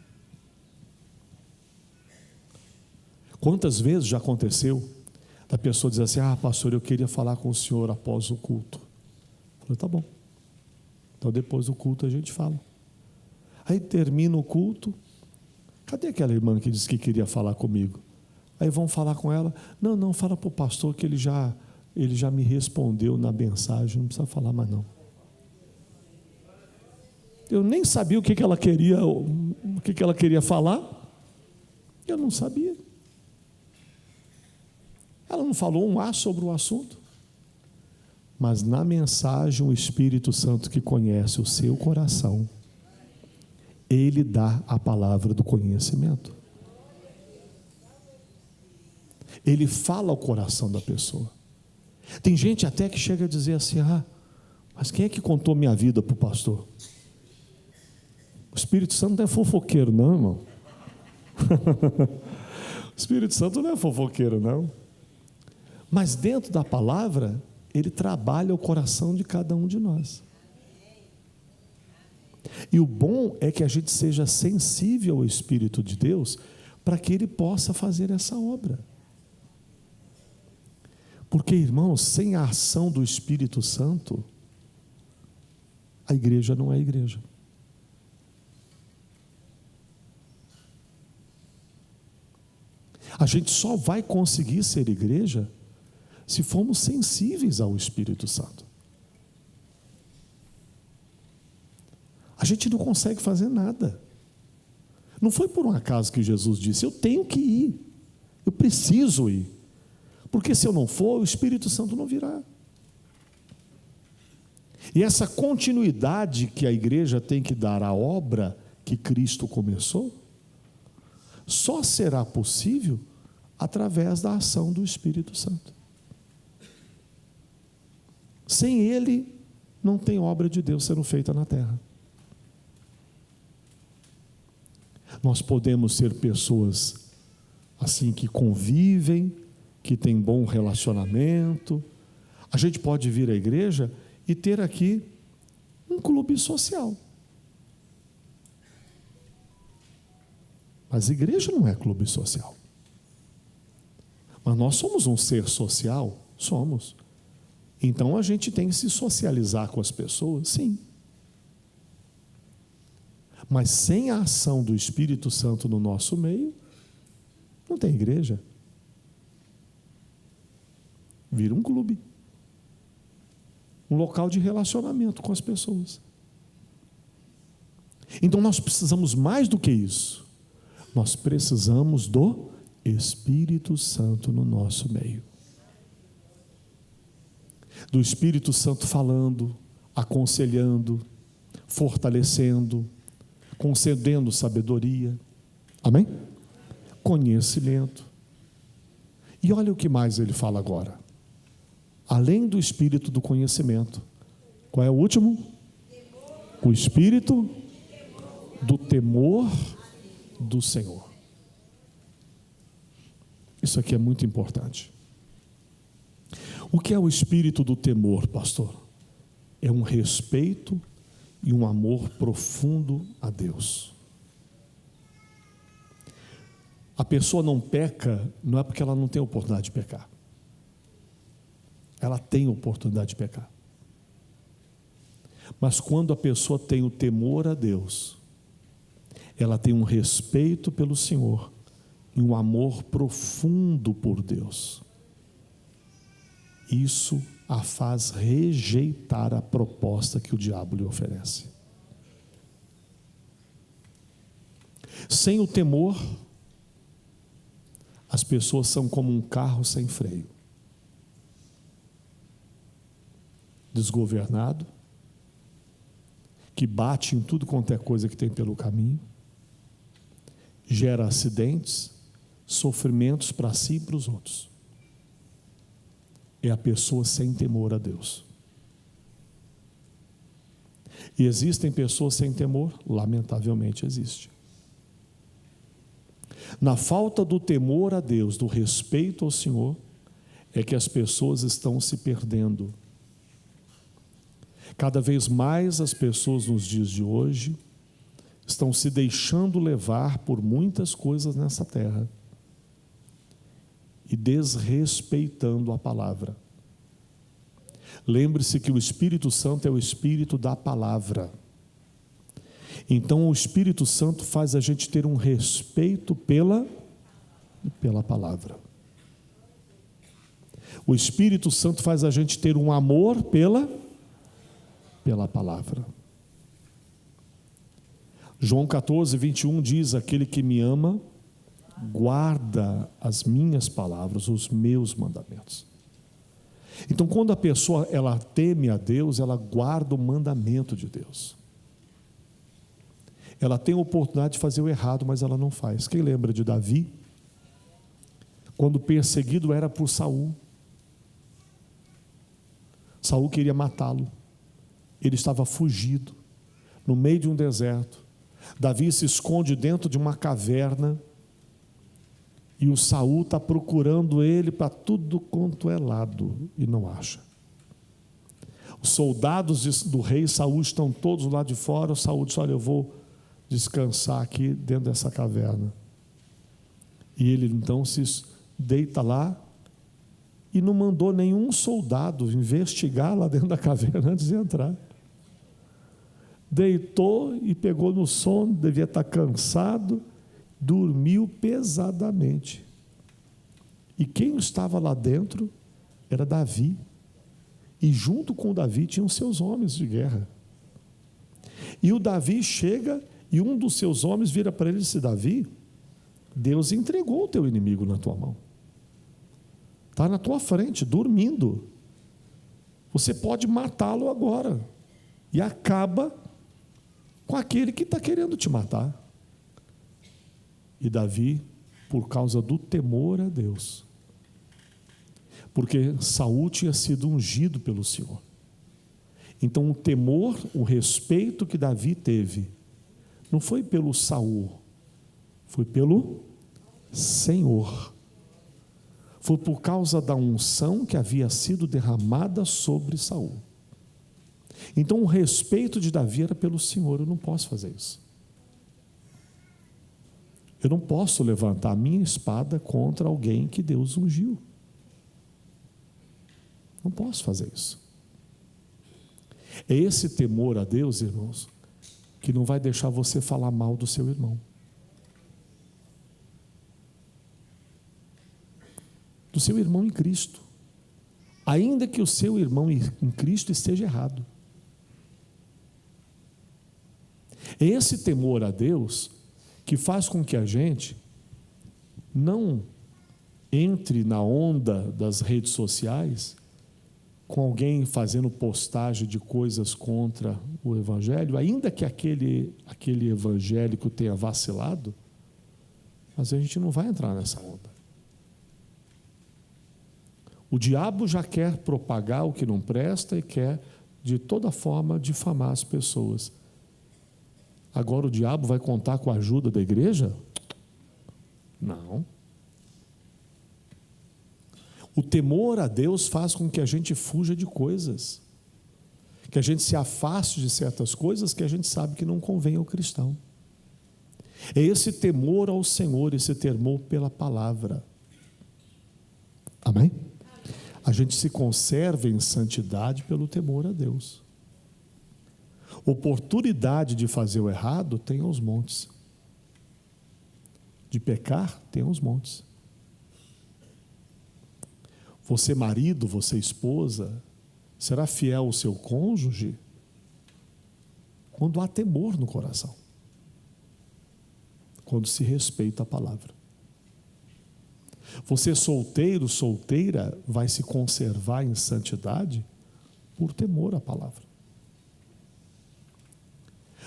Quantas vezes já aconteceu da pessoa dizer assim: pastor, eu queria falar com o senhor após o culto. Eu falei: tá bom, então depois do culto a gente fala. Aí termina o culto. Cadê aquela irmã que disse que queria falar comigo? Aí vão falar com ela: não, fala para o pastor que ele já me respondeu na mensagem, não precisa falar mais não. Eu nem sabia o que ela queria falar. Eu não sabia. Ela não falou um A sobre o assunto. Mas na mensagem, o Espírito Santo, que conhece o seu coração, ele dá a palavra do conhecimento. Ele fala ao coração da pessoa. Tem gente até que chega a dizer assim: mas quem é que contou minha vida para o pastor? O Espírito Santo não é fofoqueiro não, irmão. O Espírito Santo não é fofoqueiro não. Mas dentro da palavra, ele trabalha o coração de cada um de nós. E o bom é que a gente seja sensível ao Espírito de Deus, para que ele possa fazer essa obra. Porque, irmãos, sem a ação do Espírito Santo, a igreja não é igreja. A gente só vai conseguir ser igreja se formos sensíveis ao Espírito Santo. A gente não consegue fazer nada. Não foi por um acaso que Jesus disse: eu tenho que ir, eu preciso ir, porque se eu não for, o Espírito Santo não virá. E essa continuidade que a igreja tem que dar à obra que Cristo começou, só será possível através da ação do Espírito Santo. Sem ele, não tem obra de Deus sendo feita na terra. Nós podemos ser pessoas assim que convivem, que têm bom relacionamento. A gente pode vir à igreja e ter aqui um clube social. Mas a igreja não é clube social. Mas nós somos um ser social? Somos. Então a gente tem que se socializar com as pessoas? Sim. Mas sem a ação do Espírito Santo no nosso meio, não tem igreja. Vira um clube. Um local de relacionamento com as pessoas. Então nós precisamos mais do que isso. Nós precisamos do Espírito Santo no nosso meio. Do Espírito Santo falando, aconselhando, fortalecendo, concedendo sabedoria. Amém? Conhecimento. E olha o que mais ele fala agora. Além do Espírito do conhecimento, qual é o último? O Espírito do temor do Senhor. Isso aqui é muito importante. O que é o espírito do temor, pastor? É um respeito e um amor profundo a Deus. A pessoa não peca, não é porque ela não tem oportunidade de pecar. Ela tem oportunidade de pecar. Mas quando a pessoa tem o temor a Deus, ela tem um respeito pelo Senhor e um amor profundo por Deus. Isso a faz rejeitar a proposta que o diabo lhe oferece. Sem o temor, as pessoas são como um carro sem freio, desgovernado, que bate em tudo quanto é coisa que tem pelo caminho, gera acidentes, sofrimentos para si e para os outros. É a pessoa sem temor a Deus. E existem pessoas sem temor? Lamentavelmente existe. Na falta do temor a Deus, do respeito ao Senhor, é que as pessoas estão se perdendo. Cada vez mais as pessoas nos dias de hoje estão se deixando levar por muitas coisas nessa terra e desrespeitando a palavra. Lembre-se que o Espírito Santo é o Espírito da palavra. Então o Espírito Santo faz a gente ter um respeito pela palavra. O Espírito Santo faz a gente ter um amor pela palavra. João 14, 21 diz: aquele que me ama, guarda as minhas palavras, os meus mandamentos. Então, quando a pessoa ela teme a Deus, ela guarda o mandamento de Deus. Ela tem a oportunidade de fazer o errado, mas ela não faz. Quem lembra de Davi? Quando perseguido era por Saul. Saul queria matá-lo. Ele estava fugido, no meio de um deserto. Davi se esconde dentro de uma caverna, e o Saul está procurando ele para tudo quanto é lado, e não acha. Os soldados do rei Saul estão todos lá de fora. O Saul diz: olha, eu vou descansar aqui dentro dessa caverna. E ele então se deita lá, e não mandou nenhum soldado investigar lá dentro da caverna antes de entrar. Deitou e pegou no sono, devia estar cansado, dormiu pesadamente. E quem estava lá dentro era Davi. E junto com Davi tinham seus homens de guerra. E o Davi chega e um dos seus homens vira para ele e diz: Davi, Deus entregou o teu inimigo na tua mão. Está na tua frente, dormindo. Você pode matá-lo agora. E acaba com aquele que está querendo te matar. E Davi, por causa do temor a Deus, porque Saul tinha sido ungido pelo Senhor, então o temor, o respeito que Davi teve, não foi pelo Saul, foi pelo Senhor. Foi por causa da unção que havia sido derramada sobre Saul. Então o respeito de Davi era pelo Senhor. Eu não posso fazer isso. Eu não posso levantar a minha espada contra alguém que Deus ungiu. Não posso fazer isso. É esse temor a Deus, irmãos, que não vai deixar você falar mal do seu irmão. Do seu irmão em Cristo. Ainda que o seu irmão em Cristo esteja errado. É esse temor a Deus que faz com que a gente não entre na onda das redes sociais com alguém fazendo postagem de coisas contra o Evangelho, ainda que aquele evangélico tenha vacilado, mas a gente não vai entrar nessa onda. O diabo já quer propagar o que não presta e quer, de toda forma, difamar as pessoas. Agora o diabo vai contar com a ajuda da igreja? Não. O temor a Deus faz com que a gente fuja de coisas, que a gente se afaste de certas coisas que a gente sabe que não convém ao cristão. É esse temor ao Senhor, esse temor pela palavra. Amém? A gente se conserva em santidade pelo temor a Deus. Oportunidade de fazer o errado tem aos montes. De pecar tem aos montes. Você marido, você esposa, será fiel ao seu cônjuge quando há temor no coração, quando se respeita a palavra. Você solteiro, solteira, vai se conservar em santidade por temor à palavra.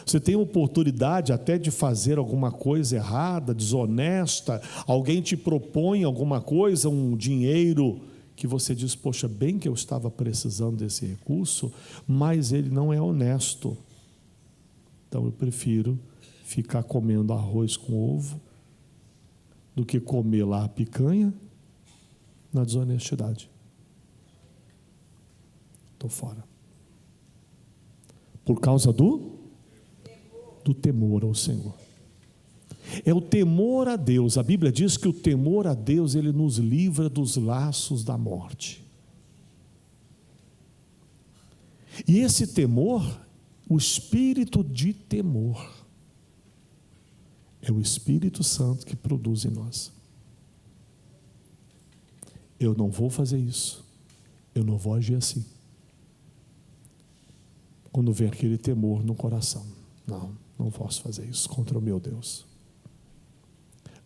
Você tem oportunidade até de fazer alguma coisa errada, desonesta, alguém te propõe alguma coisa, um dinheiro que você diz, poxa, bem que eu estava precisando desse recurso, mas ele não é honesto. Então eu prefiro ficar comendo arroz com ovo do que comer lá a picanha na desonestidade. Estou fora. Por causa do temor ao Senhor. É o temor a Deus. A Bíblia diz que o temor a Deus, ele nos livra dos laços da morte. E esse temor, o espírito de temor, é o Espírito Santo que produz em nós. Eu não vou fazer isso. Eu não vou agir assim. Quando vem aquele temor no coração. Não posso fazer isso contra o meu Deus.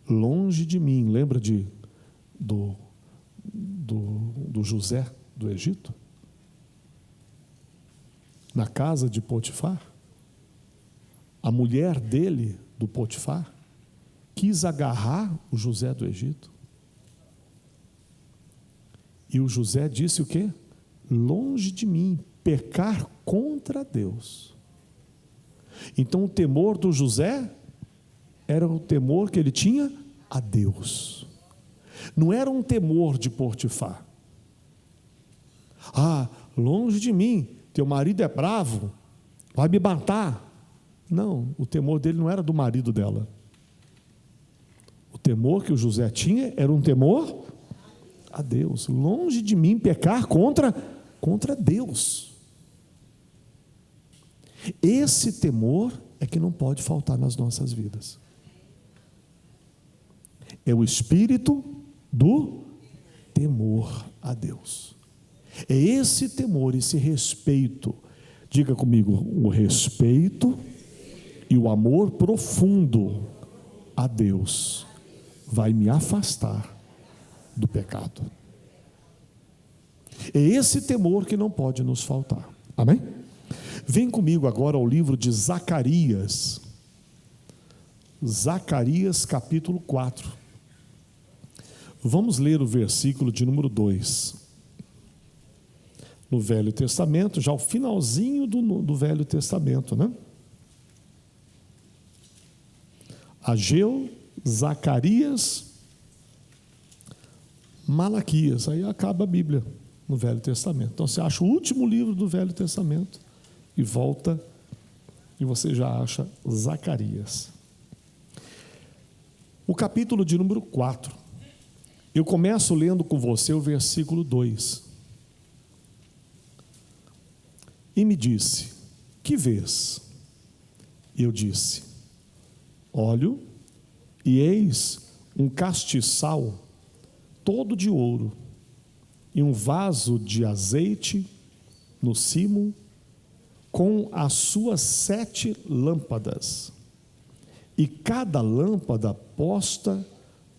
Longe de mim, lembra do José do Egito? Na casa de Potifar? A mulher dele, do Potifar, quis agarrar o José do Egito. E o José disse o quê? Longe de mim, pecar contra Deus. Então o temor do José era o temor que ele tinha a Deus. Não era um temor de Potifar. Longe de mim, teu marido é bravo, vai me matar. Não, o temor dele não era do marido dela. O temor que o José tinha era um temor a Deus. Longe de mim pecar contra Deus. Esse temor é que não pode faltar nas nossas vidas. É o espírito do temor a Deus. É esse temor, esse respeito. Diga comigo, o respeito e o amor profundo a Deus vai me afastar do pecado. É esse temor que não pode nos faltar. Amém? Vem comigo agora ao livro de Zacarias. Zacarias capítulo 4. Vamos ler o versículo de número 2. No Velho Testamento, já o finalzinho do Velho Testamento, né? Ageu, Zacarias, Malaquias. Aí acaba a Bíblia no Velho Testamento. Então você acha o último livro do Velho Testamento e volta e você já acha Zacarias. O capítulo de número 4. Eu começo lendo com você o versículo 2. E me disse, que vês? E eu disse, olho, e eis um castiçal todo de ouro, e um vaso de azeite no cimo, com as suas 7 lâmpadas, e cada lâmpada posta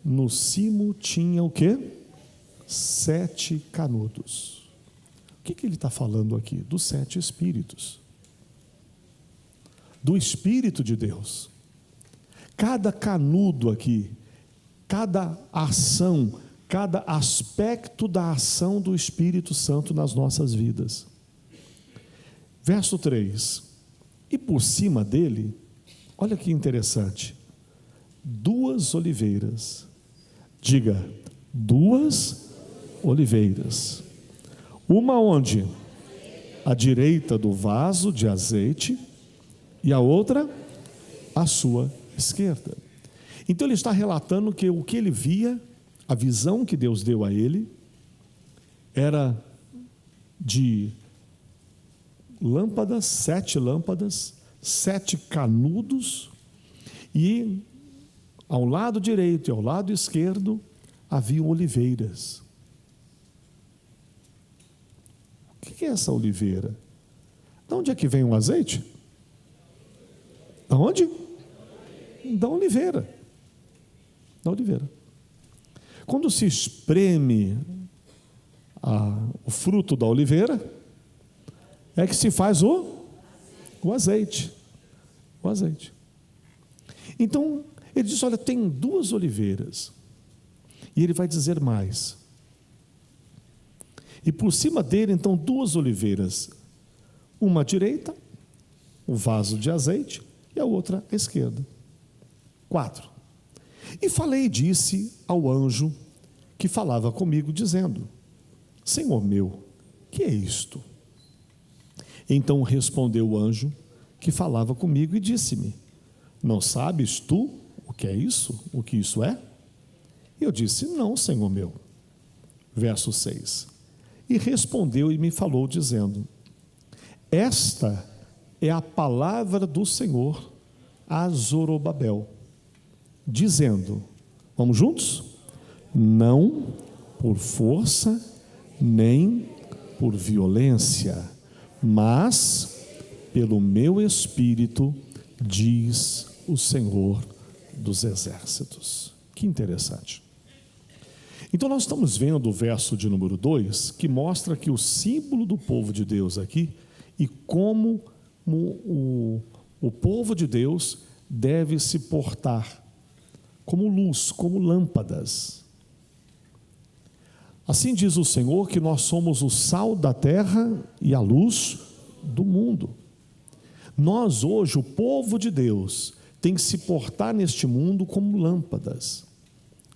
no cimo tinha o quê? 7 canudos. O que ele está falando aqui? Dos 7 Espíritos. Do Espírito de Deus. Cada canudo aqui, cada ação, cada aspecto da ação do Espírito Santo nas nossas vidas. Verso 3. E por cima dele, olha que interessante, 2 oliveiras. Diga, 2 oliveiras. Uma onde? À direita do vaso de azeite, e a outra à sua esquerda. Então ele está relatando que o que ele via, a visão que Deus deu a ele, era de lâmpadas, 7 lâmpadas, 7 canudos, e ao lado direito e ao lado esquerdo haviam oliveiras. O que é essa oliveira? De onde é que vem o azeite? Da onde? Da oliveira. Da oliveira. Quando se espreme o fruto da oliveira, é que se faz o azeite. O azeite. Então, ele diz, olha, tem 2 oliveiras. E ele vai dizer mais. E por cima dele, então, 2 oliveiras. Uma à direita, o vaso de azeite, e a outra à esquerda. 4. E falei e disse ao anjo que falava comigo, dizendo: Senhor meu, que é isto? Então respondeu o anjo que falava comigo e disse-me: Não sabes tu o que é isso? O que isso é? E eu disse: Não, Senhor meu. Verso 6. E respondeu e me falou, dizendo: Esta é a palavra do Senhor a Zorobabel, dizendo, vamos juntos? Não por força, nem por violência, mas pelo meu Espírito, diz o Senhor dos Exércitos. Que interessante. Então nós estamos vendo o verso de número 2, que mostra que o símbolo do povo de Deus aqui, e como o povo de Deus deve se portar como luz, como lâmpadas. Assim diz o Senhor que nós somos o sal da terra e a luz do mundo. Nós hoje, o povo de Deus, tem que se portar neste mundo como lâmpadas,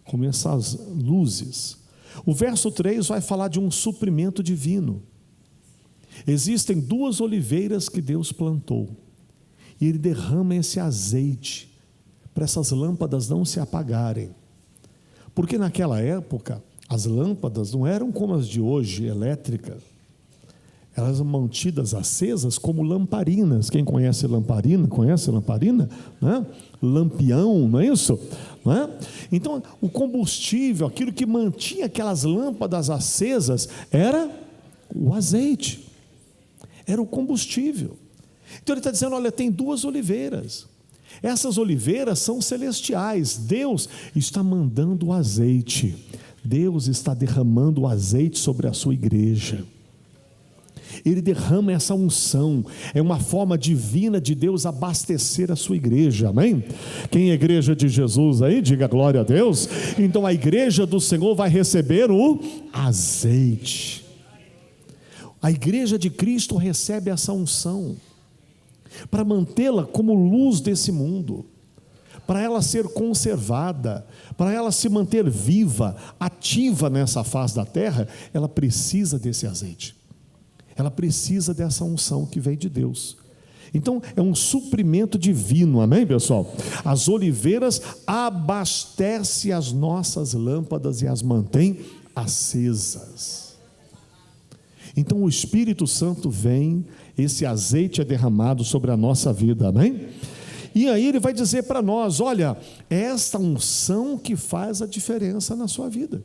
como essas luzes. O verso 3 vai falar de um suprimento divino. Existem 2 oliveiras que Deus plantou, e Ele derrama esse azeite, para essas lâmpadas não se apagarem. Porque naquela época, as lâmpadas não eram como as de hoje, elétricas. Elas eram mantidas acesas como lamparinas. Quem conhece lamparina? Conhece lamparina? Né? Lampião, não é isso? Não é? Então, o combustível, aquilo que mantinha aquelas lâmpadas acesas, era o azeite. Era o combustível. Então ele está dizendo, olha, tem 2 oliveiras. Essas oliveiras são celestiais. Deus está mandando o azeite. Deus está derramando o azeite sobre a sua igreja. Ele derrama essa unção, é uma forma divina de Deus abastecer a sua igreja, amém? Quem é a igreja de Jesus aí, diga glória a Deus. Então a igreja do Senhor vai receber o azeite. A igreja de Cristo recebe essa unção, para mantê-la como luz desse mundo, para ela ser conservada, para ela se manter viva, ativa nessa face da terra, ela precisa desse azeite. Ela precisa dessa unção que vem de Deus. Então é um suprimento divino, amém, pessoal? As oliveiras abastecem as nossas lâmpadas e as mantêm acesas. Então o Espírito Santo vem, esse azeite é derramado sobre a nossa vida, amém? E aí ele vai dizer para nós, olha, é esta unção que faz a diferença na sua vida.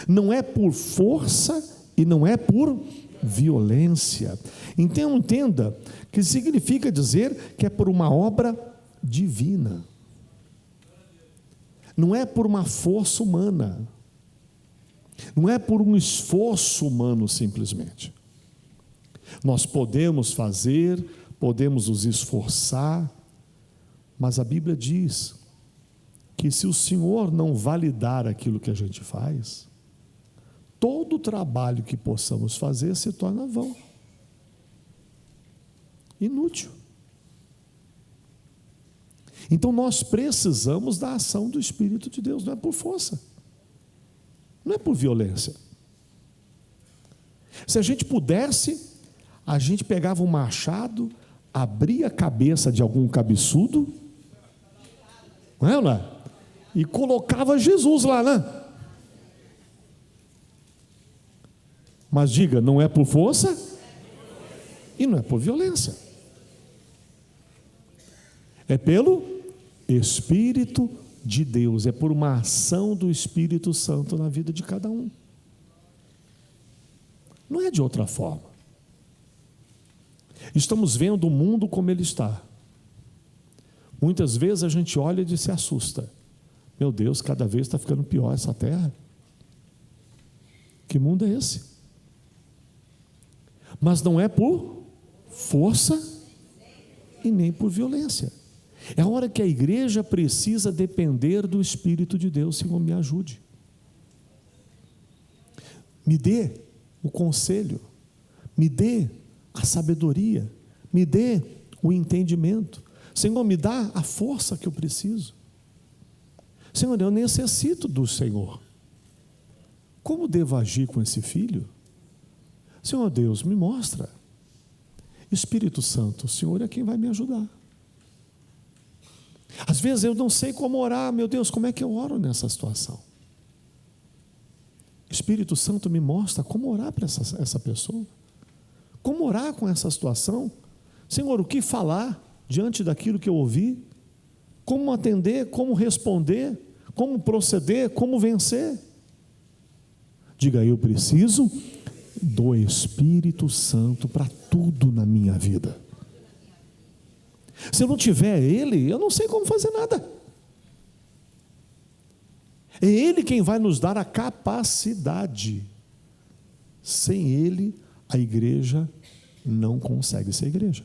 Não é por força e não é por violência. Então entenda que significa dizer que é por uma obra divina. Não é por uma força humana. Não é por um esforço humano simplesmente. Nós podemos fazer, podemos nos esforçar, mas a Bíblia diz que se o Senhor não validar aquilo que a gente faz, todo o trabalho que possamos fazer se torna vão, inútil. Então nós precisamos da ação do Espírito de Deus, não é por força. Não é por violência. Se a gente pudesse, a gente pegava um machado, abria a cabeça de algum cabeçudo, não é, não é? E colocava Jesus lá, né? Mas diga, não é por força e não é por violência. É pelo Espírito de Deus, é por uma ação do Espírito Santo na vida de cada um. Não é de outra forma. Estamos vendo o mundo como ele está. Muitas vezes a gente olha e se assusta. Meu Deus, cada vez está ficando pior essa terra. Que mundo é esse? Mas não é por força e nem por violência. É a hora que a igreja precisa depender do Espírito de Deus. Senhor, me ajude. Me dê o conselho, me dê a sabedoria, me dê o entendimento. Senhor, me dá a força que eu preciso. Senhor, eu necessito do Senhor. Como devo agir com esse filho? Senhor Deus, me mostra. Espírito Santo, o Senhor é quem vai me ajudar. Às vezes eu não sei como orar. Meu Deus, como é que eu oro nessa situação? Espírito Santo me mostra como orar para essa pessoa. Como orar com essa situação? Senhor, o que falar diante daquilo que eu ouvi? Como atender, como responder, como proceder, como vencer? Diga, eu preciso do Espírito Santo para tudo na minha vida. Se eu não tiver Ele, eu não sei como fazer nada. É Ele quem vai nos dar a capacidade. Sem Ele, a igreja não consegue ser igreja.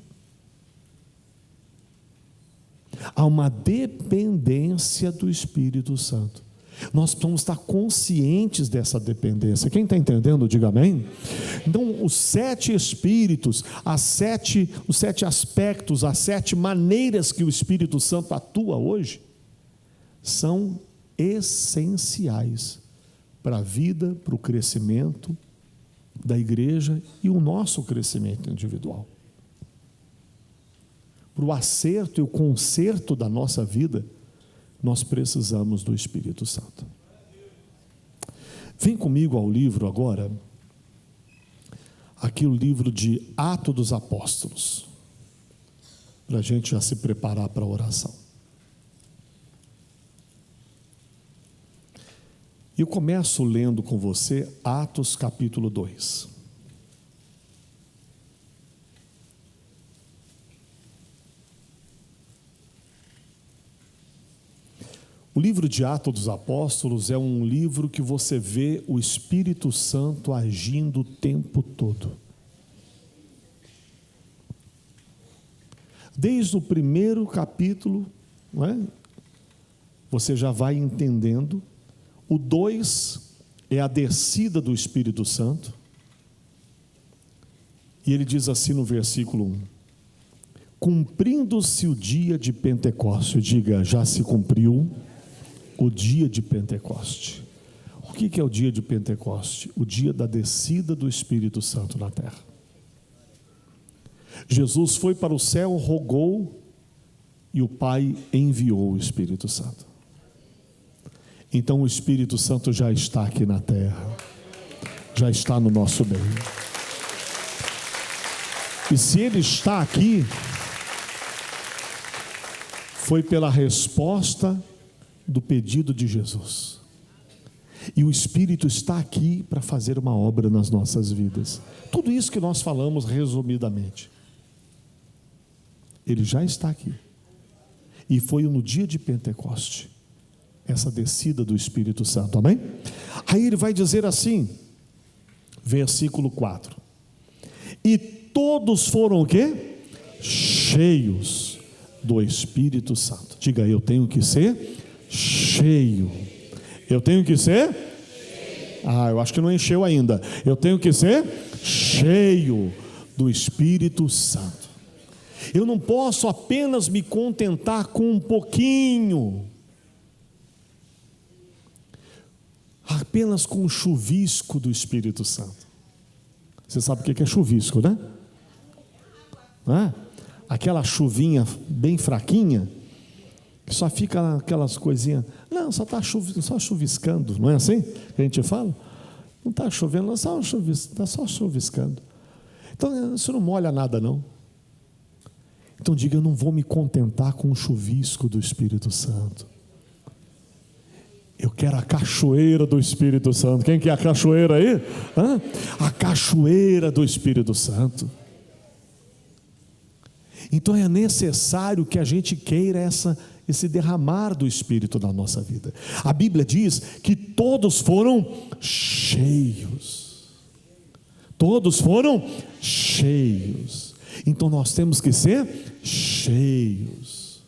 Há uma dependência do Espírito Santo. Nós precisamos estar conscientes dessa dependência. Quem está entendendo, diga amém. Então, os 7 espíritos, os 7 aspectos, as 7 maneiras que o Espírito Santo atua hoje, são essenciais para a vida, para o crescimento da igreja e o nosso crescimento individual. Para o acerto e o conserto da nossa vida, nós precisamos do Espírito Santo. Vem comigo ao livro agora, aqui o livro de Atos dos Apóstolos, para a gente já se preparar para a oração. Eu começo lendo com você Atos capítulo 2. O livro de Atos dos Apóstolos é um livro que você vê o Espírito Santo agindo o tempo todo. Desde o primeiro capítulo, não é? Você já vai entendendo. O 2 é a descida do Espírito Santo. E ele diz assim no versículo 1: cumprindo-se o dia de Pentecoste. Diga, já se cumpriu o dia de Pentecoste. O que é o dia de Pentecoste? O dia da descida do Espírito Santo na terra. Jesus foi para o céu, rogou, e o Pai enviou o Espírito Santo. Então o Espírito Santo já está aqui na terra, já está no nosso meio. E se Ele está aqui, foi pela resposta do pedido de Jesus. E o Espírito está aqui para fazer uma obra nas nossas vidas. Tudo isso que nós falamos resumidamente, Ele já está aqui. E foi no dia de Pentecoste, essa descida do Espírito Santo, amém? Aí ele vai dizer assim, versículo 4: e todos foram o quê? Cheios do Espírito Santo. Diga, eu tenho que ser cheio. Eu tenho que ser? Eu acho que não encheu ainda. Eu tenho que ser cheio do Espírito Santo. Eu não posso apenas me contentar com um pouquinho. apenas com o chuvisco do Espírito Santo. Você sabe o que é chuvisco, né? Aquela chuvinha bem fraquinha, que só fica aquelas coisinhas. Não, só está só chuviscando, não é assim que a gente fala? Não está chovendo, está só chuviscando. Então, isso não molha nada, não. Então diga, eu não vou me contentar com o chuvisco do Espírito Santo. Eu quero a cachoeira do Espírito Santo. Quem quer a cachoeira aí? A cachoeira do Espírito Santo. Então é necessário que a gente queira esse derramar do Espírito na nossa vida. A Bíblia diz que todos foram cheios. Todos foram cheios. Então nós temos que ser cheios.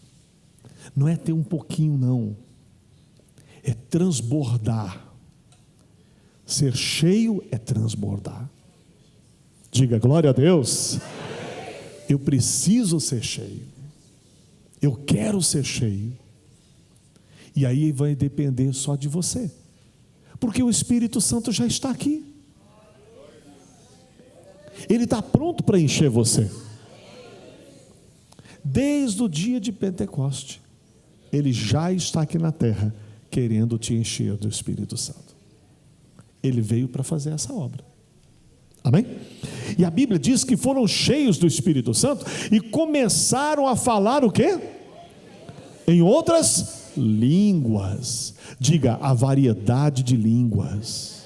Não é ter um pouquinho, não. É transbordar. Ser cheio é transbordar. Diga glória a Deus. Eu preciso ser cheio. Eu quero ser cheio. E aí vai depender só de você. Porque o Espírito Santo já está aqui. Ele está pronto para encher você. Desde o dia de Pentecoste, Ele já está aqui na terra, querendo te encher do Espírito Santo. Ele veio para fazer essa obra. Amém? E a Bíblia diz que foram cheios do Espírito Santo e começaram a falar o quê? Em outras línguas. Diga, a variedade de línguas.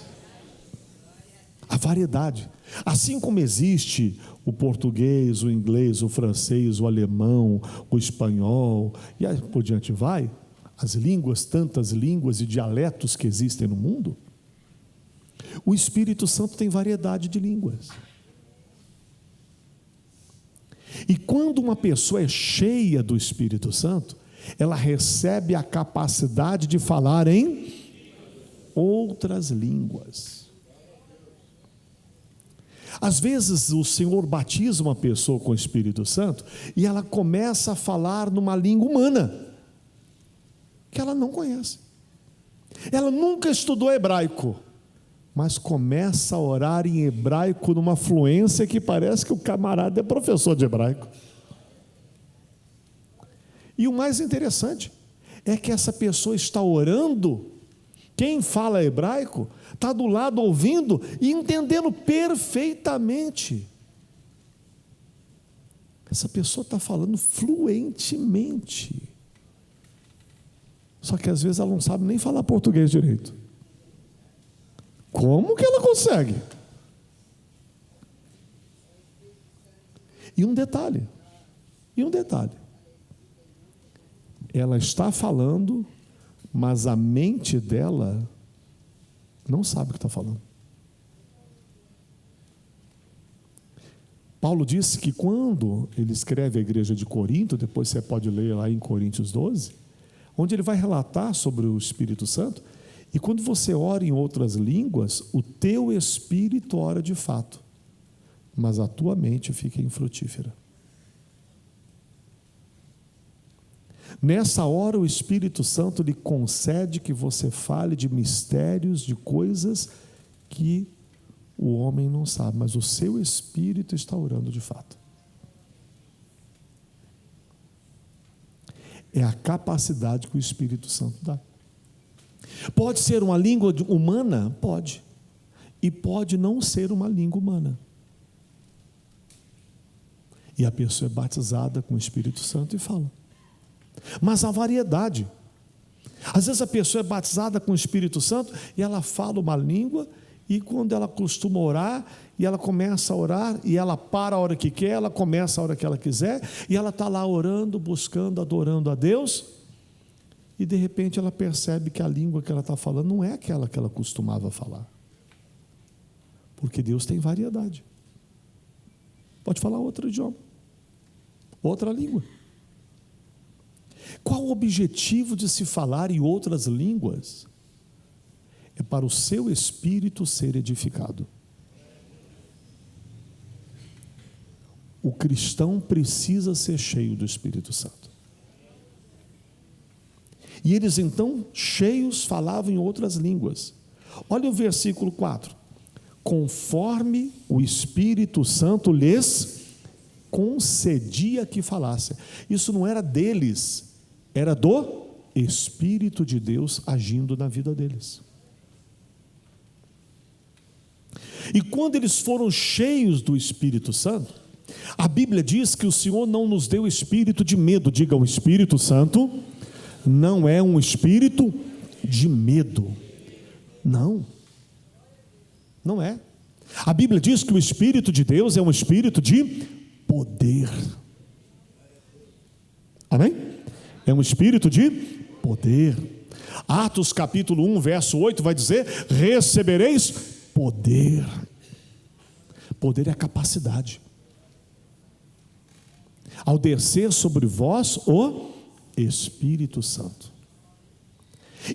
A variedade. Assim como existe o português, o inglês, o francês, o alemão, o espanhol, e aí por diante vai, as línguas, tantas línguas e dialetos que existem no mundo, o Espírito Santo tem variedade de línguas. E quando uma pessoa é cheia do Espírito Santo, ela recebe a capacidade de falar em outras línguas. Às vezes o Senhor batiza uma pessoa com o Espírito Santo e ela começa a falar numa língua humana que ela não conhece. Ela nunca estudou hebraico, mas começa a orar em hebraico numa fluência que parece que o camarada é professor de hebraico. E o mais interessante é que essa pessoa está orando, quem fala hebraico está do lado ouvindo e entendendo perfeitamente. Essa pessoa está falando fluentemente. Só que às vezes ela não sabe nem falar português direito. Como que ela consegue? E um detalhe. Ela está falando, mas a mente dela não sabe o que está falando. Paulo disse que quando ele escreve a igreja de Corinto, depois você pode ler lá em Coríntios 12, onde ele vai relatar sobre o Espírito Santo, e quando você ora em outras línguas, o teu espírito ora de fato, mas a tua mente fica infrutífera. Nessa hora o Espírito Santo lhe concede que você fale de mistérios, de coisas que o homem não sabe, mas o seu espírito está orando de fato. É a capacidade que o Espírito Santo dá. Pode ser uma língua humana? Pode. E pode não ser uma língua humana. E a pessoa é batizada com o Espírito Santo e fala. Mas há variedade. Às vezes a pessoa é batizada com o Espírito Santo e ela fala uma língua, e quando ela costuma orar, e ela começa a orar, e ela para a hora que quer, ela começa a hora que ela quiser, e ela está lá orando, buscando, adorando a Deus, e de repente ela percebe que a língua que ela está falando não é aquela que ela costumava falar, porque Deus tem variedade. Pode falar outro idioma, outra língua. Qual o objetivo de se falar em outras línguas? É para o seu espírito ser edificado. O cristão precisa ser cheio do Espírito Santo. E eles então, cheios, falavam em outras línguas. Olha o versículo 4. Conforme o Espírito Santo lhes concedia que falassem. Isso não era deles, era do Espírito de Deus agindo na vida deles. E quando eles foram cheios do Espírito Santo, a Bíblia diz que o Senhor não nos deu espírito de medo. Diga, o Espírito Santo não é um espírito de medo. Não, não é. A Bíblia diz que o Espírito de Deus é um espírito de poder. Amém? É um espírito de poder. Atos capítulo 1, verso 8 vai dizer: recebereis poder. Poder é a capacidade. Ao descer sobre vós o Espírito Santo.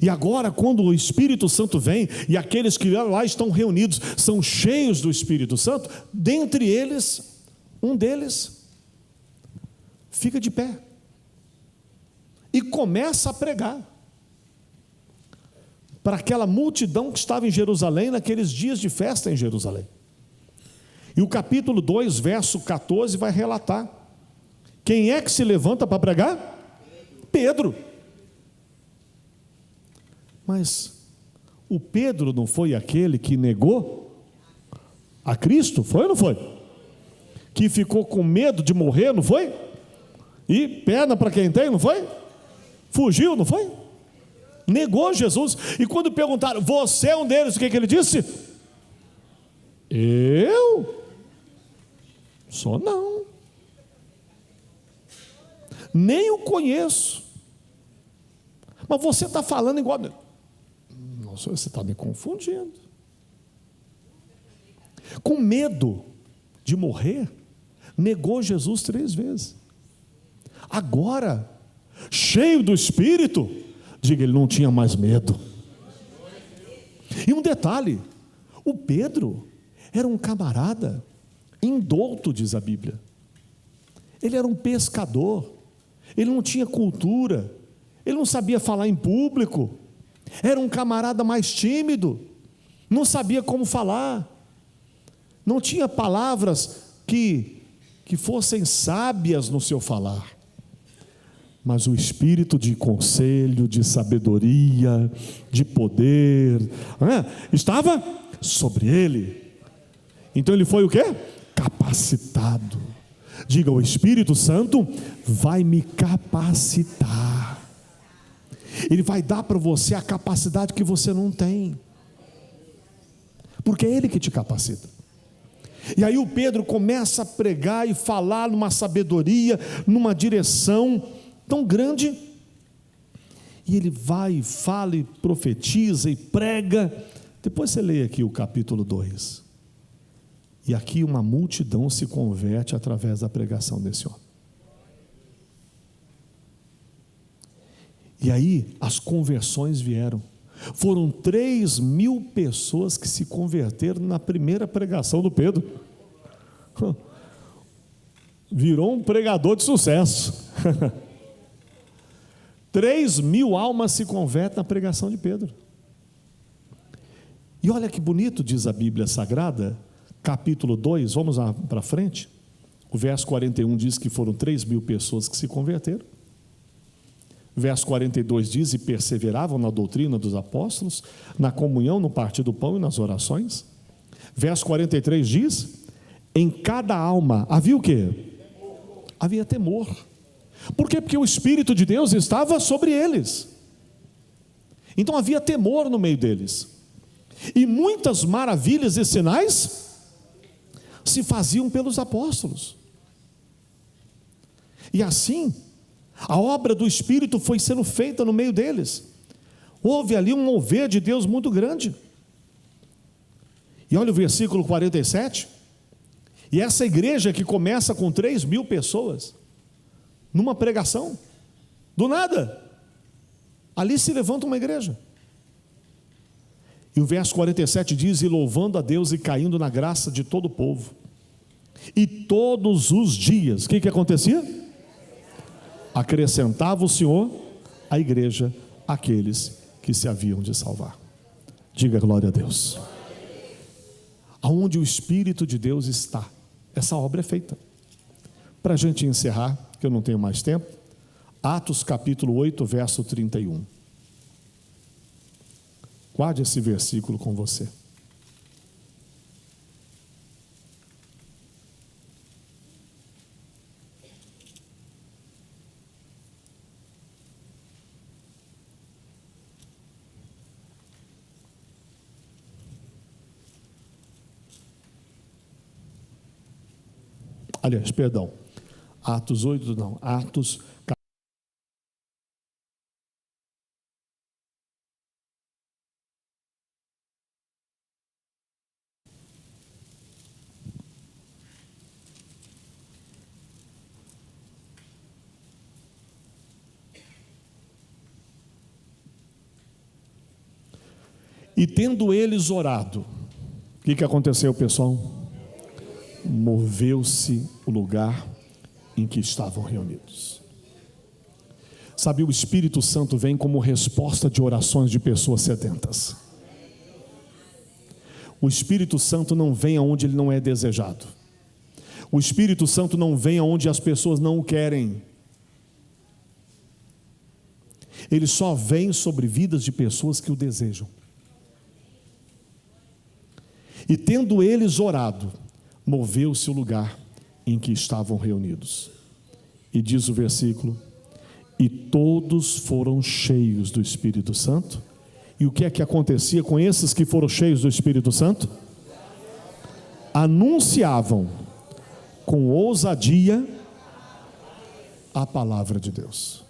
E agora, quando o Espírito Santo vem, e aqueles que lá estão reunidos são cheios do Espírito Santo, dentre eles, um deles fica de pé e começa a pregar para aquela multidão que estava em Jerusalém, naqueles dias de festa em Jerusalém. E o capítulo 2, verso 14 vai relatar: quem é que se levanta para pregar? Pedro. Mas o Pedro não foi aquele que negou a Cristo? Foi ou não foi? Que ficou com medo de morrer, não foi? E perna para quem tem, não foi? Fugiu, não foi? Negou Jesus. E quando perguntaram: você é um deles, o que ele disse? Eu? Só não. Nem o conheço. Mas você está falando igual. Nossa, você está me confundindo. Com medo de morrer, negou Jesus 3 vezes. Agora, cheio do Espírito, diga, ele não tinha mais medo. E um detalhe: o Pedro era um camarada indouto, diz a Bíblia. Ele era um pescador, ele não tinha cultura, ele não sabia falar em público, era um camarada mais tímido, não sabia como falar, não tinha palavras que fossem sábias no seu falar. Mas o espírito de conselho, de sabedoria, de poder, estava sobre ele. Então ele foi o quê? Capacitado. Diga, o Espírito Santo vai me capacitar. Ele vai dar para você a capacidade que você não tem, porque é Ele que te capacita. E aí o Pedro começa a pregar e falar numa sabedoria, numa direção tão grande, e ele vai, fala e profetiza e prega. Depois você lê aqui o capítulo 2, e aqui uma multidão se converte através da pregação desse homem. E aí as conversões vieram. Foram 3.000 pessoas que se converteram na primeira pregação do Pedro. Virou um pregador de sucesso. 3.000 almas se convertem na pregação de Pedro. E olha que bonito, diz a Bíblia Sagrada, capítulo 2, vamos lá para frente. O verso 41 diz que foram 3.000 pessoas que se converteram. Verso 42 diz: e perseveravam na doutrina dos apóstolos, na comunhão, no partir do pão e nas orações. Verso 43 diz: em cada alma havia o quê? Havia temor. Por quê? Porque o Espírito de Deus estava sobre eles. Então havia temor no meio deles. E muitas maravilhas e sinais se faziam pelos apóstolos. E assim, a obra do Espírito foi sendo feita no meio deles. Houve ali um mover de Deus muito grande. E olha o versículo 47. E essa igreja que começa com 3.000 pessoas, numa pregação, do nada, ali se levanta uma igreja. E o verso 47 diz: e louvando a Deus e caindo na graça de todo o povo. E todos os dias, o que acontecia? Acrescentava o Senhor à igreja aqueles que se haviam de salvar. Diga glória a Deus. Aonde o Espírito de Deus está, essa obra é feita. Para a gente encerrar, que eu não tenho mais tempo, Atos capítulo 8, verso 31. Guarde esse versículo com você. Aliás, perdão, Atos 8, não, Atos. E tendo eles orado, o que aconteceu, pessoal? Moveu-se o lugar em que estavam reunidos. Sabe, o Espírito Santo vem como resposta de orações de pessoas sedentas. O Espírito Santo não vem aonde ele não é desejado. O Espírito Santo não vem aonde as pessoas não o querem. Ele só vem sobre vidas de pessoas que o desejam. E tendo eles orado, moveu-se o lugar em que estavam reunidos. E diz o versículo: e todos foram cheios do Espírito Santo. E o que é que acontecia com esses que foram cheios do Espírito Santo? Anunciavam com ousadia a palavra de Deus.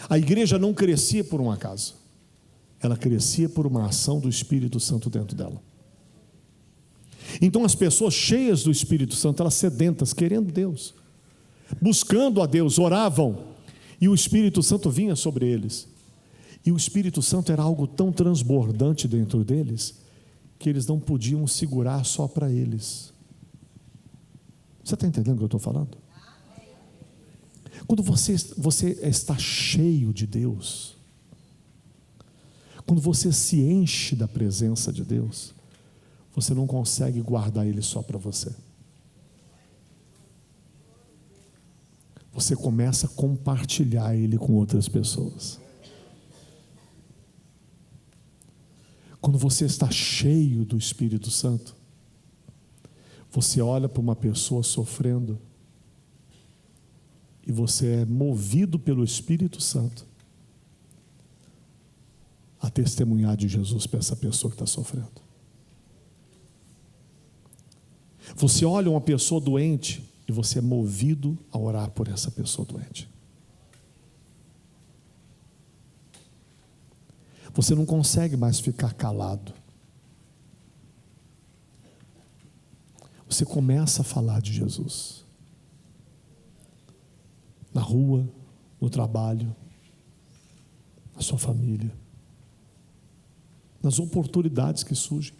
A igreja não crescia por um acaso, ela crescia por uma ação do Espírito Santo dentro dela. Então as pessoas cheias do Espírito Santo, elas sedentas, querendo Deus, buscando a Deus, oravam, e o Espírito Santo vinha sobre eles. E o Espírito Santo era algo tão transbordante dentro deles, que eles não podiam segurar só para eles. Você está entendendo o que eu estou falando? Quando você está cheio de Deus, quando você se enche da presença de Deus, você não consegue guardar Ele só para você. Você começa a compartilhar Ele com outras pessoas. Quando você está cheio do Espírito Santo, você olha para uma pessoa sofrendo e você é movido pelo Espírito Santo a testemunhar de Jesus para essa pessoa que está sofrendo. Você olha uma pessoa doente e você é movido a orar por essa pessoa doente. Você não consegue mais ficar calado. Você começa a falar de Jesus. Na rua, no trabalho, na sua família, nas oportunidades que surgem,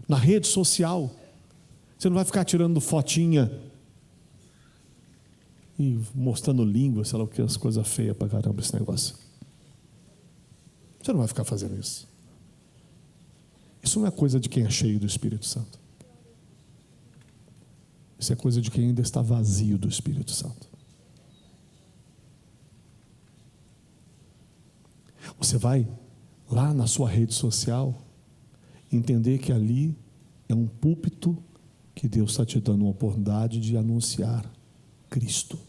na rede social. Você não vai ficar tirando fotinha e mostrando língua, sei lá o que, as coisas feias para caramba esse negócio. Você não vai ficar fazendo isso. Isso não é coisa de quem é cheio do Espírito Santo. Isso é coisa de quem ainda está vazio do Espírito Santo. Você vai lá na sua rede social entender que ali é um púlpito que Deus está te dando uma oportunidade de anunciar Cristo.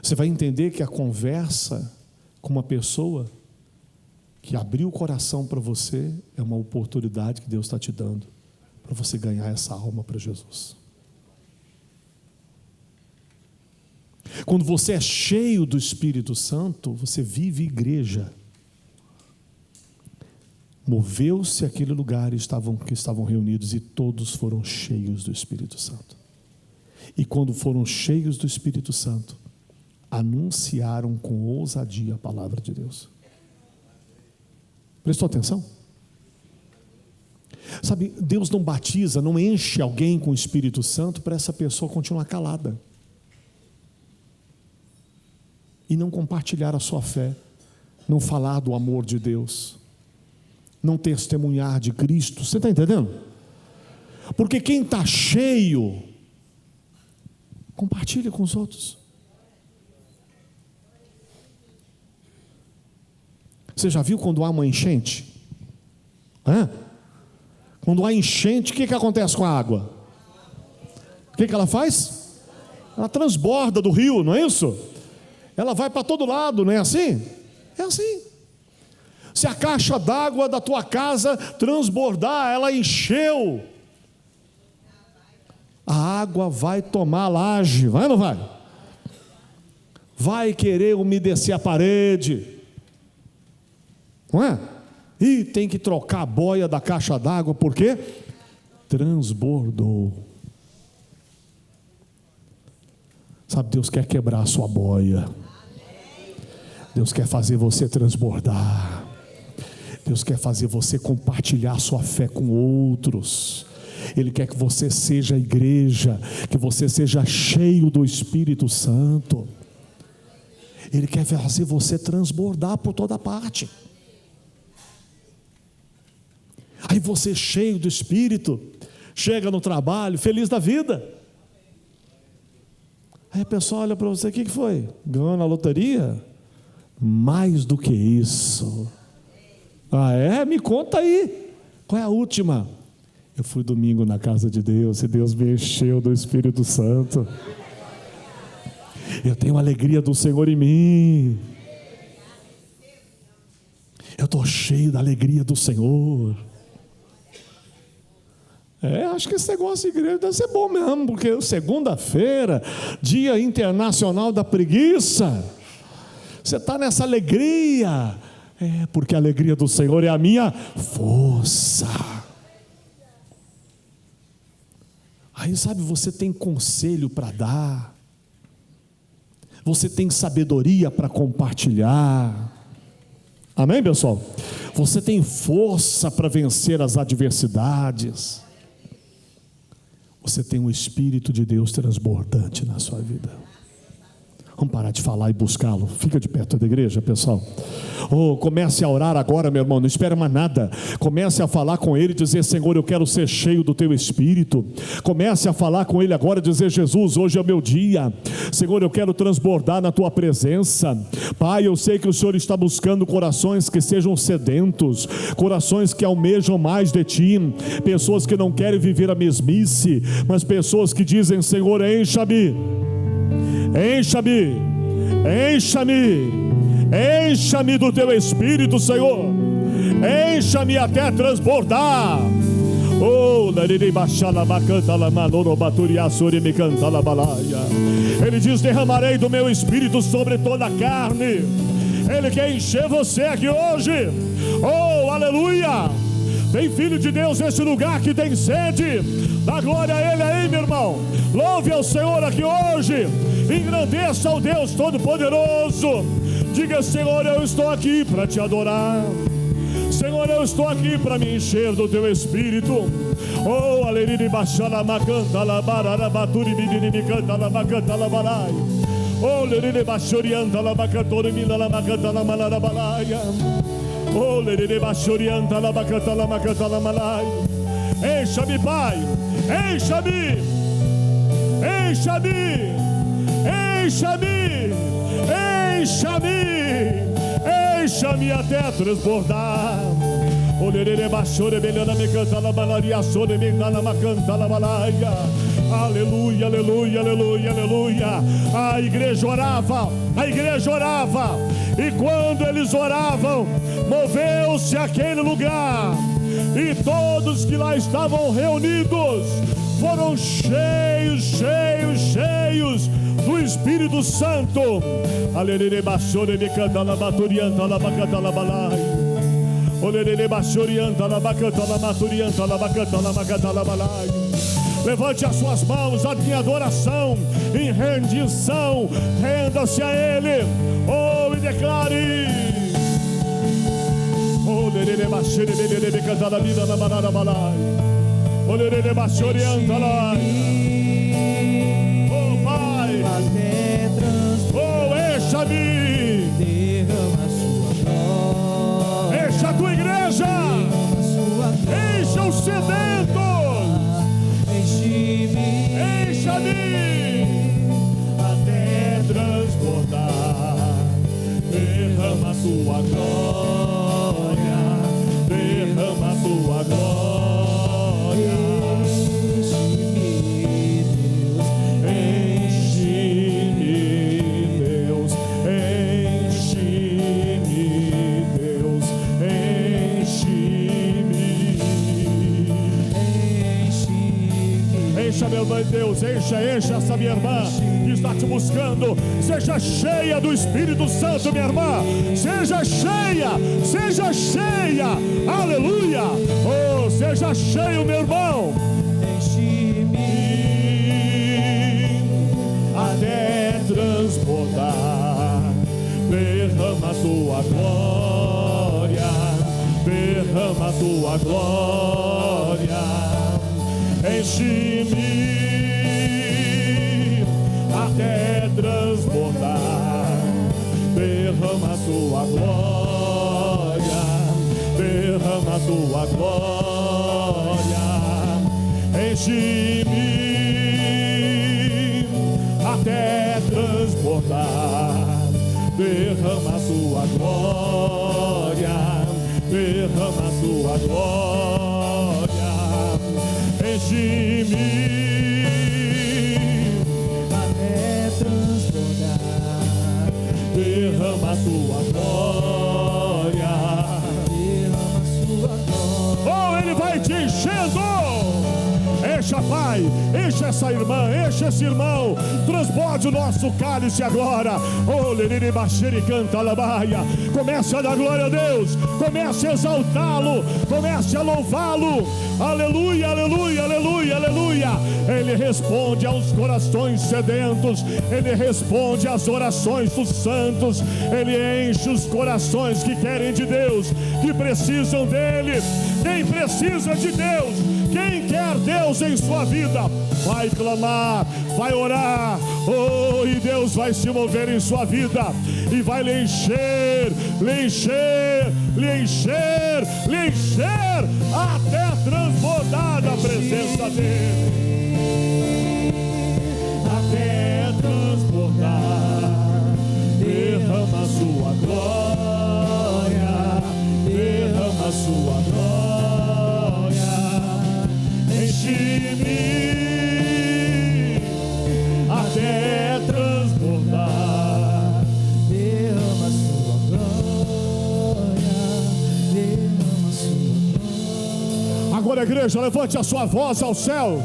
Você vai entender que a conversa com uma pessoa que abriu o coração para você é uma oportunidade que Deus está te dando para você ganhar essa alma para Jesus. Quando você é cheio do Espírito Santo, você vive igreja. Moveu-se aquele lugar que estavam reunidos e todos foram cheios do Espírito Santo. E quando foram cheios do Espírito Santo, anunciaram com ousadia a palavra de Deus. Prestou atenção? Sabe, Deus não batiza, não enche alguém com o Espírito Santo para essa pessoa continuar calada. e não compartilhar a sua fé, não falar do amor de Deus, não testemunhar de Cristo. Você está entendendo? Porque quem está cheio, compartilha com os outros. Você já viu quando há uma enchente? Quando há enchente, o que acontece com a água? O que ela faz? Ela transborda do rio, não é isso? Ela vai para todo lado, não é assim? É assim. Se a caixa d'água da tua casa transbordar, ela encheu, a água vai tomar a laje, vai ou não vai? Vai querer umedecer a parede, não é? E tem que trocar a boia da caixa d'água, porque transbordou. Sabe, Deus quer quebrar a sua boia. Deus quer fazer você transbordar. Deus quer fazer você compartilhar a sua fé com outros. Ele quer que você seja igreja, que você seja cheio do Espírito Santo. Ele quer fazer você transbordar por toda parte. Aí você, cheio do Espírito, chega no trabalho, feliz da vida. Aí a pessoa olha para você: o que foi? Ganhou na loteria? Mais do que isso. Ah, é? Me conta aí. Qual é a última? Eu fui domingo na casa de Deus e Deus me encheu do Espírito Santo. Eu tenho a alegria do Senhor em mim. Eu estou cheio da alegria do Senhor. Acho que esse negócio de igreja deve ser bom mesmo, porque segunda-feira, Dia Internacional da Preguiça, você está nessa alegria, porque a alegria do Senhor é a minha força. Aí sabe, você tem conselho para dar, você tem sabedoria para compartilhar, amém, pessoal? Você tem força para vencer as adversidades. Você tem um Espírito de Deus transbordante na sua vida. Vamos parar de falar e buscá-lo. Fica de perto da igreja, pessoal. Comece a orar agora, meu irmão. Não espera mais nada. Comece a falar com Ele e dizer: Senhor, eu quero ser cheio do Teu Espírito. Comece a falar com Ele agora e dizer: Jesus, hoje é o meu dia. Senhor, eu quero transbordar na Tua presença. Pai, eu sei que o Senhor está buscando corações que sejam sedentos, corações que almejam mais de Ti, pessoas que não querem viver a mesmice, mas pessoas que dizem: Senhor, encha-me. Encha-me, encha-me, encha-me do Teu Espírito, Senhor. Encha-me até transbordar. Ele diz: derramarei do meu Espírito sobre toda a carne. Ele quer encher você aqui hoje. Aleluia. Tem filho de Deus nesse lugar que tem sede. Dá glória a Ele aí, meu irmão. Louve ao Senhor aqui hoje. Engrandeça ao Deus Todo-Poderoso. Diga: Senhor, eu estou aqui para Te adorar. Senhor, eu estou aqui para me encher do Teu Espírito. Aleriri baixala macanta la barara baturi bidini canta la macanta la balai. Leriri baixorianta la macatori mila la macanta la malara balaia. Leriri baixorianta la macanta la malai. Encha-me, Pai, encha-me, encha-me, encha-me, encha-me, encha-me até transbordar. Aleluia, aleluia, aleluia, aleluia. A igreja orava, e quando eles oravam, moveu-se aquele lugar, e todos que lá estavam reunidos foram cheios, cheios, cheios do Espírito Santo. Aleluia, baixore me canta la baturianta la bacata la balai. Olele baixorianta la bacata la maturianta la bacata la bacata la balai. Levante as suas mãos à minha adoração em rendição. Renda-se a Ele. E declare. Olele baixore me canta la vida na manara balai. Olele baixorianta la. Pai. Encha-me. Encha, meu irmão Deus, encha essa minha irmã que está te buscando. Seja cheia do Espírito Santo, minha irmã. Seja cheia, aleluia. Oh, seja cheio, meu irmão. Enche-me até transbordar. Derrama a tua glória, derrama a tua glória. Enche-me até transbordar. Derrama a tua glória, derrama a tua glória. Enche-me até transbordar. Derrama a tua glória, derrama a tua glória. Enche-me até transbordar. derrama a tua glória. Derrama a sua glória. Oh, Ele vai te enchendo. Encha, Pai, enche essa irmã, enche esse irmão. Transborde o nosso cálice agora. Oh, Lerine Bachiri canta labaia. Comece a dar glória a Deus. Comece a exaltá-lo. Comece a louvá-lo. Aleluia, aleluia, aleluia, aleluia. Ele responde aos corações sedentos. Ele responde às orações dos santos. Ele enche os corações que querem de Deus, que precisam dele. Quem precisa de Deus, quem quer Deus em sua vida, vai clamar, vai orar. Oh, e Deus vai se mover em sua vida e vai lhe encher, lhe encher, lhe encher, lhe encher, até transbordar da presença dele. Até transbordar. Derrama a sua glória, derrama a sua glória. Enche-me até transbordar. Derrama a sua glória. Derrama a sua glória. Agora, igreja, levante a sua voz ao céu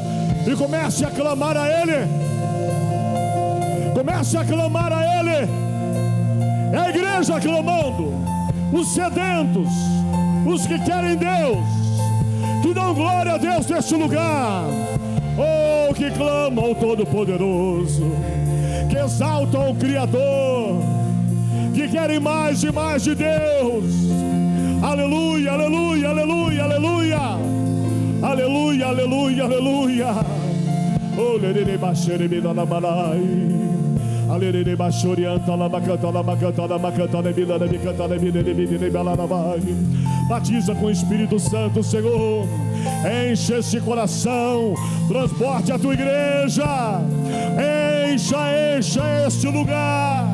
e comece a clamar a Ele. Comece a clamar a Ele. É a igreja clamando, os sedentos, os que querem Deus, que dão glória a Deus neste lugar. Oh, que clamam o Todo-Poderoso, que exaltam o Criador, que querem mais e mais de Deus. Aleluia, aleluia, aleluia, aleluia. Aleluia, aleluia, aleluia. Oh, lerere baixere me dá balai. Alerere baixorianta la macanta la macanta la macanta la bila la bicanta la bila la bila la vai. Batiza com o Espírito Santo, Senhor. Enche esse coração, transporte a tua igreja. Encha, encha este lugar.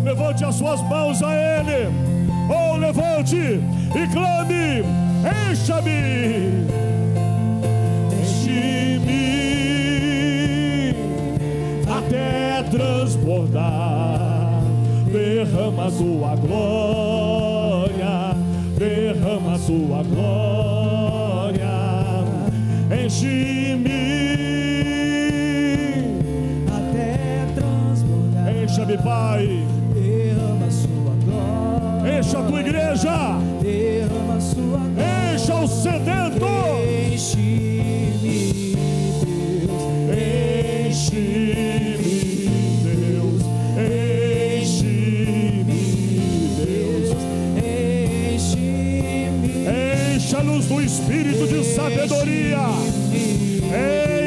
Levante as suas mãos a Ele. Oh, levante e clame. Encha-me. Enche-me até transbordar. Derrama a tua glória, derrama a tua glória. Enche-me Até transbordar. encha-me, Pai. Derrama a sua glória. Encha a tua igreja. Derrama a sua glória. Encha o sedento. Enche-me, Deus. Enche-me, Deus. Enche-me, Deus. Enche-me. Encha-nos do espírito de sabedoria.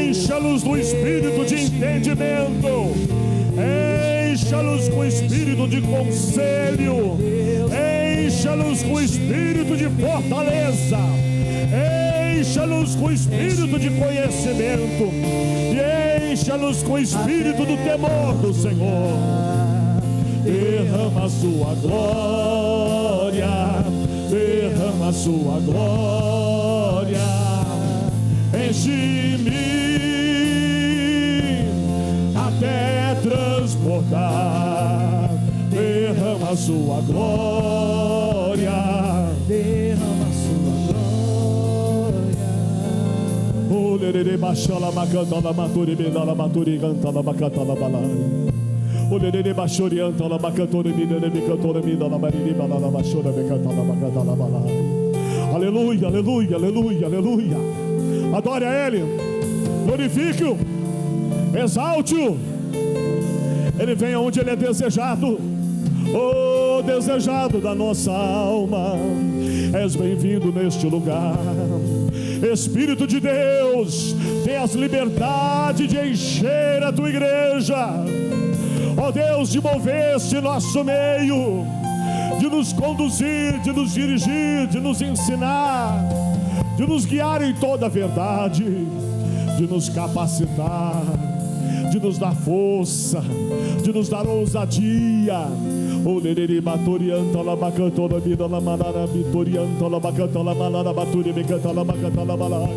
Encha-nos do espírito de entendimento. Encha-nos com o espírito de conselho. Encha-nos com o espírito de fortaleza. Encha-nos com o espírito de conhecimento. E encha-nos com o espírito do temor do Senhor. Derrama a sua glória. Derrama a sua glória. Enche-me até transbordar. Derrama a sua glória. Derrama a sua glória. Oh, Olerere bashala makanta la maturi bela maturi canta la makata la balai. Olerere bashori anta la makatore minere mikatore minala mariri balala bashora bekata la makata la balai. Aleluia, aleluia, aleluia, aleluia. Adore a Ele, glorifique-o, exalte-o. Ele vem aonde Ele é desejado. Oh, desejado da nossa alma, és bem-vindo neste lugar. Espírito de Deus, tenhas liberdade de encher a tua igreja. Ó Deus, de mover-se em nosso meio, de nos conduzir, de nos dirigir, de nos ensinar, de nos guiar em toda a verdade, de nos capacitar, de nos dar força, de nos dar ousadia. O lereri batorianta la bacantola vida la manara vitorianta la bacantola manara baturi becanta la bacantala balai.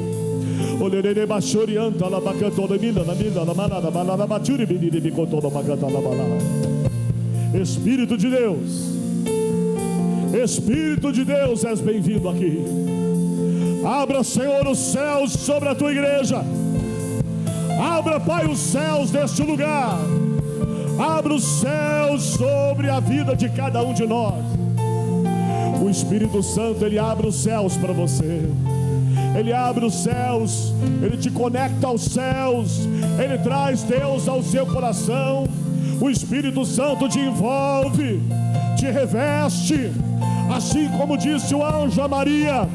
O lereri bachorianta la bacantola vida la manara balara baturi bidiri bicotola bacantala balai. Espírito de Deus, Espírito de Deus, és bem-vindo aqui. Abra, Senhor, os céus sobre a tua igreja. Abra, Pai, os céus deste lugar. Abra os céus sobre a vida de cada um de nós. O Espírito Santo, Ele abre os céus para você. Ele abre os céus, Ele te conecta aos céus, Ele traz Deus ao seu coração. O Espírito Santo te envolve, te reveste, assim como disse o anjo a Maria,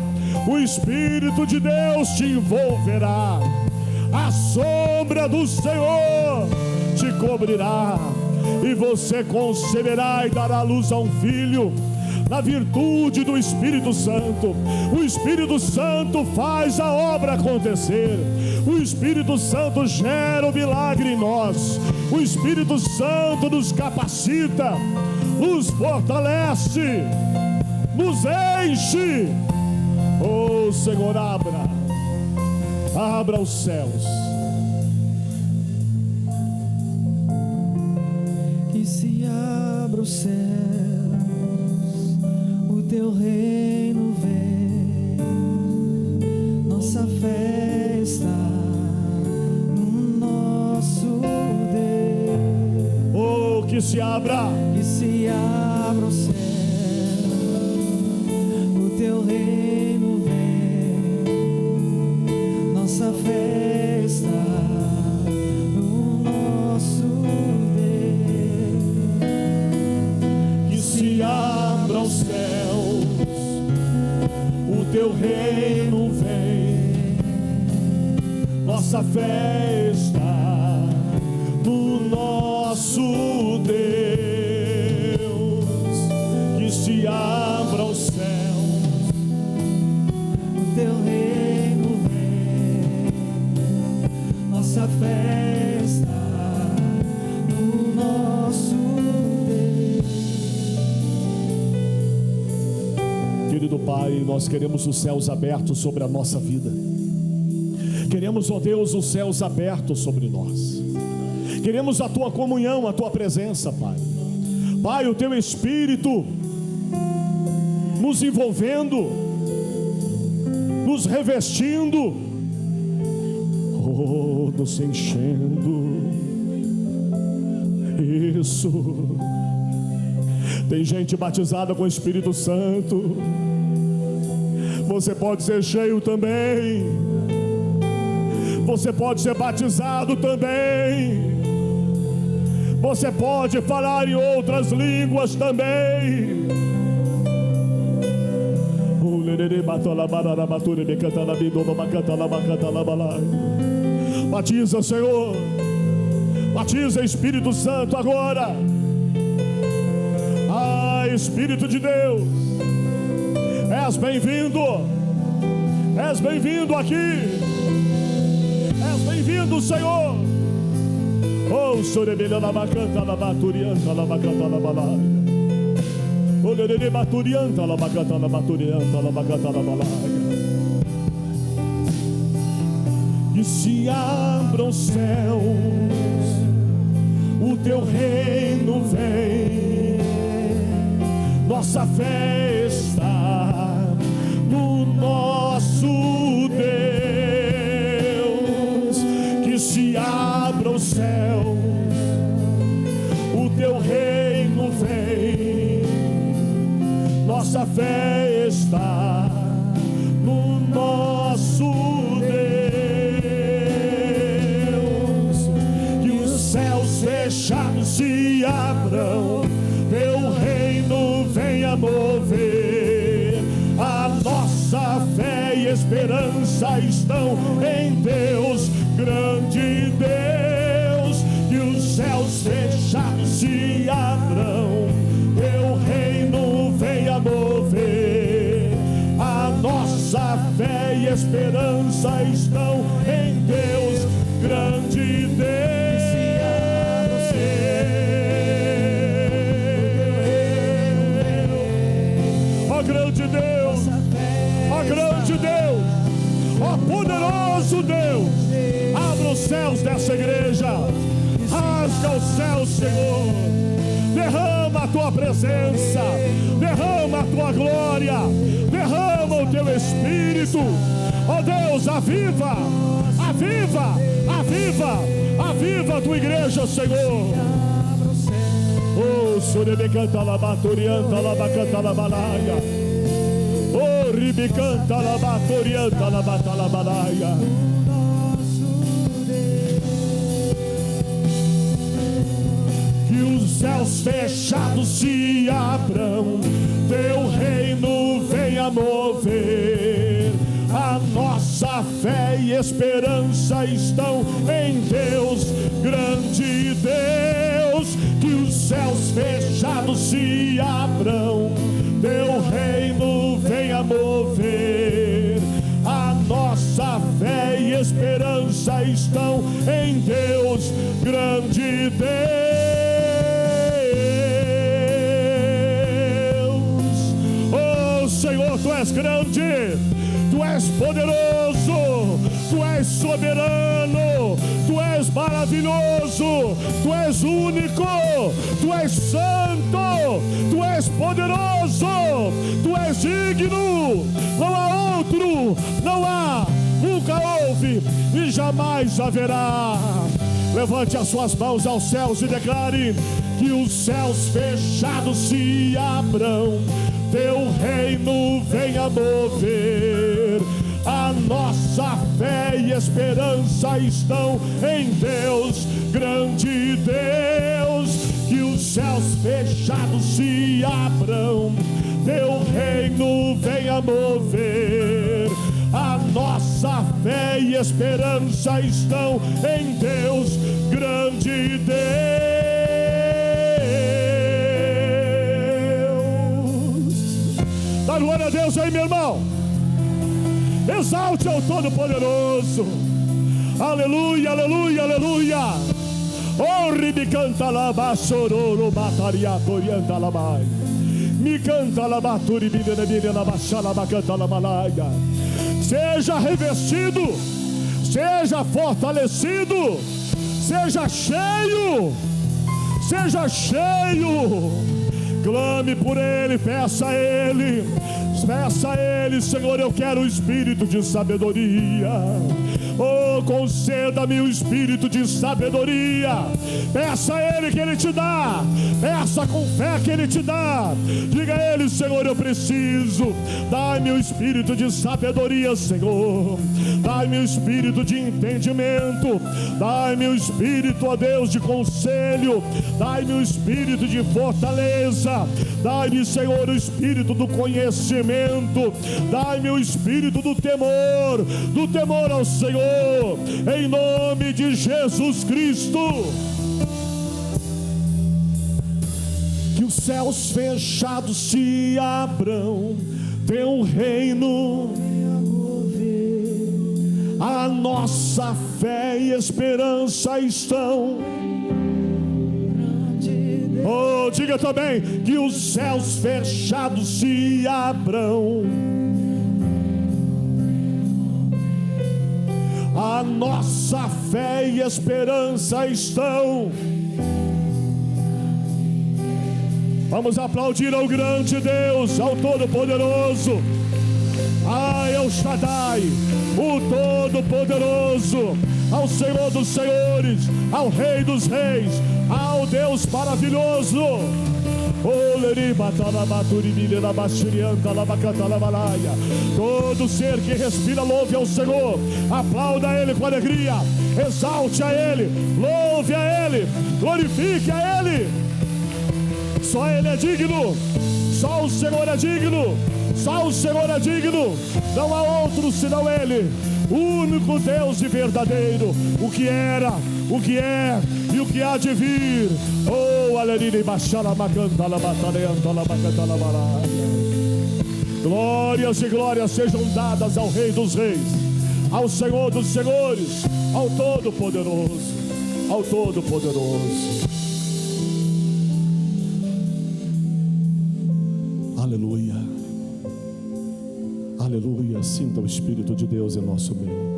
o Espírito de Deus te envolverá. A sombra do Senhor te cobrirá, e você conceberá e dará luz a um filho, na virtude do Espírito Santo. O Espírito Santo faz a obra acontecer. O Espírito Santo gera o milagre em nós. O Espírito Santo nos capacita, nos fortalece, nos enche. Oh Senhor, abra os céus. Que se abra os céus, o teu reino vem, nossa fé está no nosso Deus. Oh, que se abra os céus, o teu reino vem, nossa fé está no nosso Deus. Que se abra os céus, o teu reino vem, nossa fé está no nosso Deus. Que se abra os céus, o teu reino vem, nossa fé está no nosso Deus. Querido Pai, nós queremos os céus abertos sobre a nossa vida. Queremos, ó Deus, os céus abertos sobre nós. Queremos a tua comunhão, a tua presença, Pai. Pai, o teu Espírito nos envolvendo, nos revestindo, oh, nos enchendo. Isso. Tem gente batizada com o Espírito Santo. Você pode ser cheio também. Você pode ser batizado também. Você pode falar em outras línguas também. Batiza, Senhor. Batiza, Espírito Santo, agora. Ah, Espírito de Deus, és bem-vindo. És bem-vindo aqui. És bem-vindo, Senhor. Oh, sorebelha la bacanta la baturianta la bacanta la balaia. Oh, lele baturianta la bacanta la baturianta la bacanta la balaia. Que se abram os céus, o teu reino vem, nossa fé está no nosso Deus. se abra o céu, o teu reino vem, nossa fé está no nosso Deus. Que os céus fechados se abram, teu reino venha mover, a nossa fé e esperança estão em Deus, grande Deus. Que os céus fechados se abram, teu reino venha mover, a nossa fé e esperança estão em Deus, grande Deus. Ó grande Deus, ó grande Deus, ó poderoso Deus, abra os céus dessa igreja, rasga os céus, Senhor, derrama a tua presença, derrama a tua glória, derrama o teu Espírito, ó Deus, aviva, aviva, aviva, aviva a tua igreja, Senhor. Oh, Surebecanta Labatorianta Labacanta Labalaia, oh, Ribicanta Labatorianta Labatalabalaia. Que os céus fechados se abram, teu reino venha mover, a nossa fé e esperança estão em Deus, grande Deus. Que os céus fechados se abram, teu reino venha mover, a nossa fé e esperança estão em Deus, grande Deus. Oh Senhor, tu és grande, tu és poderoso, tu és soberano, tu és maravilhoso, tu és único, tu és santo, tu és poderoso, tu és digno, não há outro, não há, nunca houve e jamais haverá. Levante as suas mãos aos céus e declare: que os céus fechados se abram, teu reino venha mover, a nossa fé e esperança estão em Deus, grande Deus. Que os céus fechados se abram, teu reino venha mover, a nossa fé e esperança estão em Deus, grande Deus. Dá glória a Deus aí, meu irmão. Exalte ao Todo-Poderoso. Aleluia, aleluia, aleluia. Oh, ribicanta laba sororo bataria torianta labai. Mi canta laba turi bidena bidena bachala bacanta lamalaia. Seja revestido, seja fortalecido, seja cheio, seja cheio. Clame por Ele, peça a Ele, peça a Ele: Senhor, eu quero o espírito de sabedoria. Oh, conceda-me o espírito de sabedoria. Peça a Ele que Ele te dá, peça com fé que Ele te dá. Diga a Ele: Senhor, eu preciso. Dai-me o espírito de sabedoria, Senhor. Dai-me o espírito de entendimento. Dai-me o espírito, ó Deus, de conselho. Dai-me o espírito de fortaleza. Dai-me, Senhor, o espírito do conhecimento. Dai-me o espírito do temor ao Senhor, em nome de Jesus Cristo. Que os céus fechados se abram, teu reino venha mover, a nossa fé e esperança estão. Oh, diga também: que os céus fechados se abram, a nossa fé e esperança estão. Vamos aplaudir ao grande Deus, ao Todo-Poderoso. El Shaddai, o Todo-Poderoso. ao Senhor dos senhores, ao Rei dos reis, ao Deus maravilhoso. Todo ser que respira, louve ao Senhor, aplauda a Ele com alegria, exalte a Ele, louve a Ele, glorifique a Ele. Só Ele é digno, só o Senhor é digno, só o Senhor é digno, não há outro senão Ele, o único Deus e verdadeiro, o que era, o que é e o que há de vir. Oh, aleluia, glórias e glórias sejam dadas ao Rei dos reis, ao Senhor dos senhores, ao Todo-Poderoso, ao Todo-Poderoso. Aleluia, aleluia. Sinta o Espírito de Deus em nosso meio.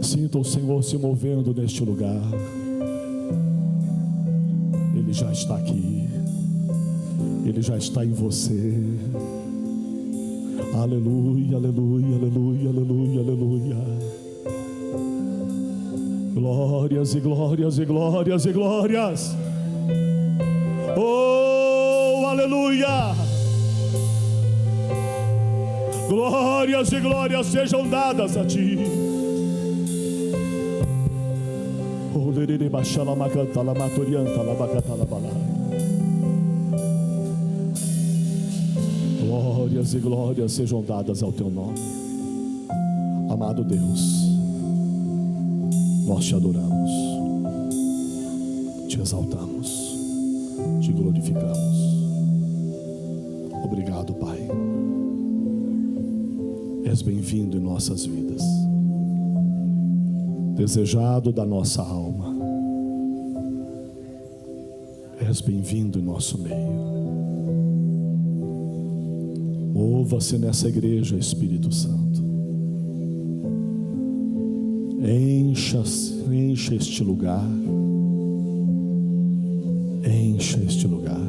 Sinta o Senhor se movendo neste lugar. Ele já está aqui, Ele já está em você. Aleluia, aleluia, aleluia, aleluia, aleluia. Glórias e glórias e glórias e glórias. Oh, aleluia. Glórias e glórias sejam dadas a Ti. Glórias e glórias sejam dadas ao Teu nome. Amado Deus, nós Te adoramos, Te exaltamos, Te glorificamos. Obrigado, Pai. És bem-vindo em nossas vidas, desejado da nossa alma. És bem-vindo em nosso meio. Mova-se nessa igreja, Espírito Santo. Encha este lugar. Encha este lugar.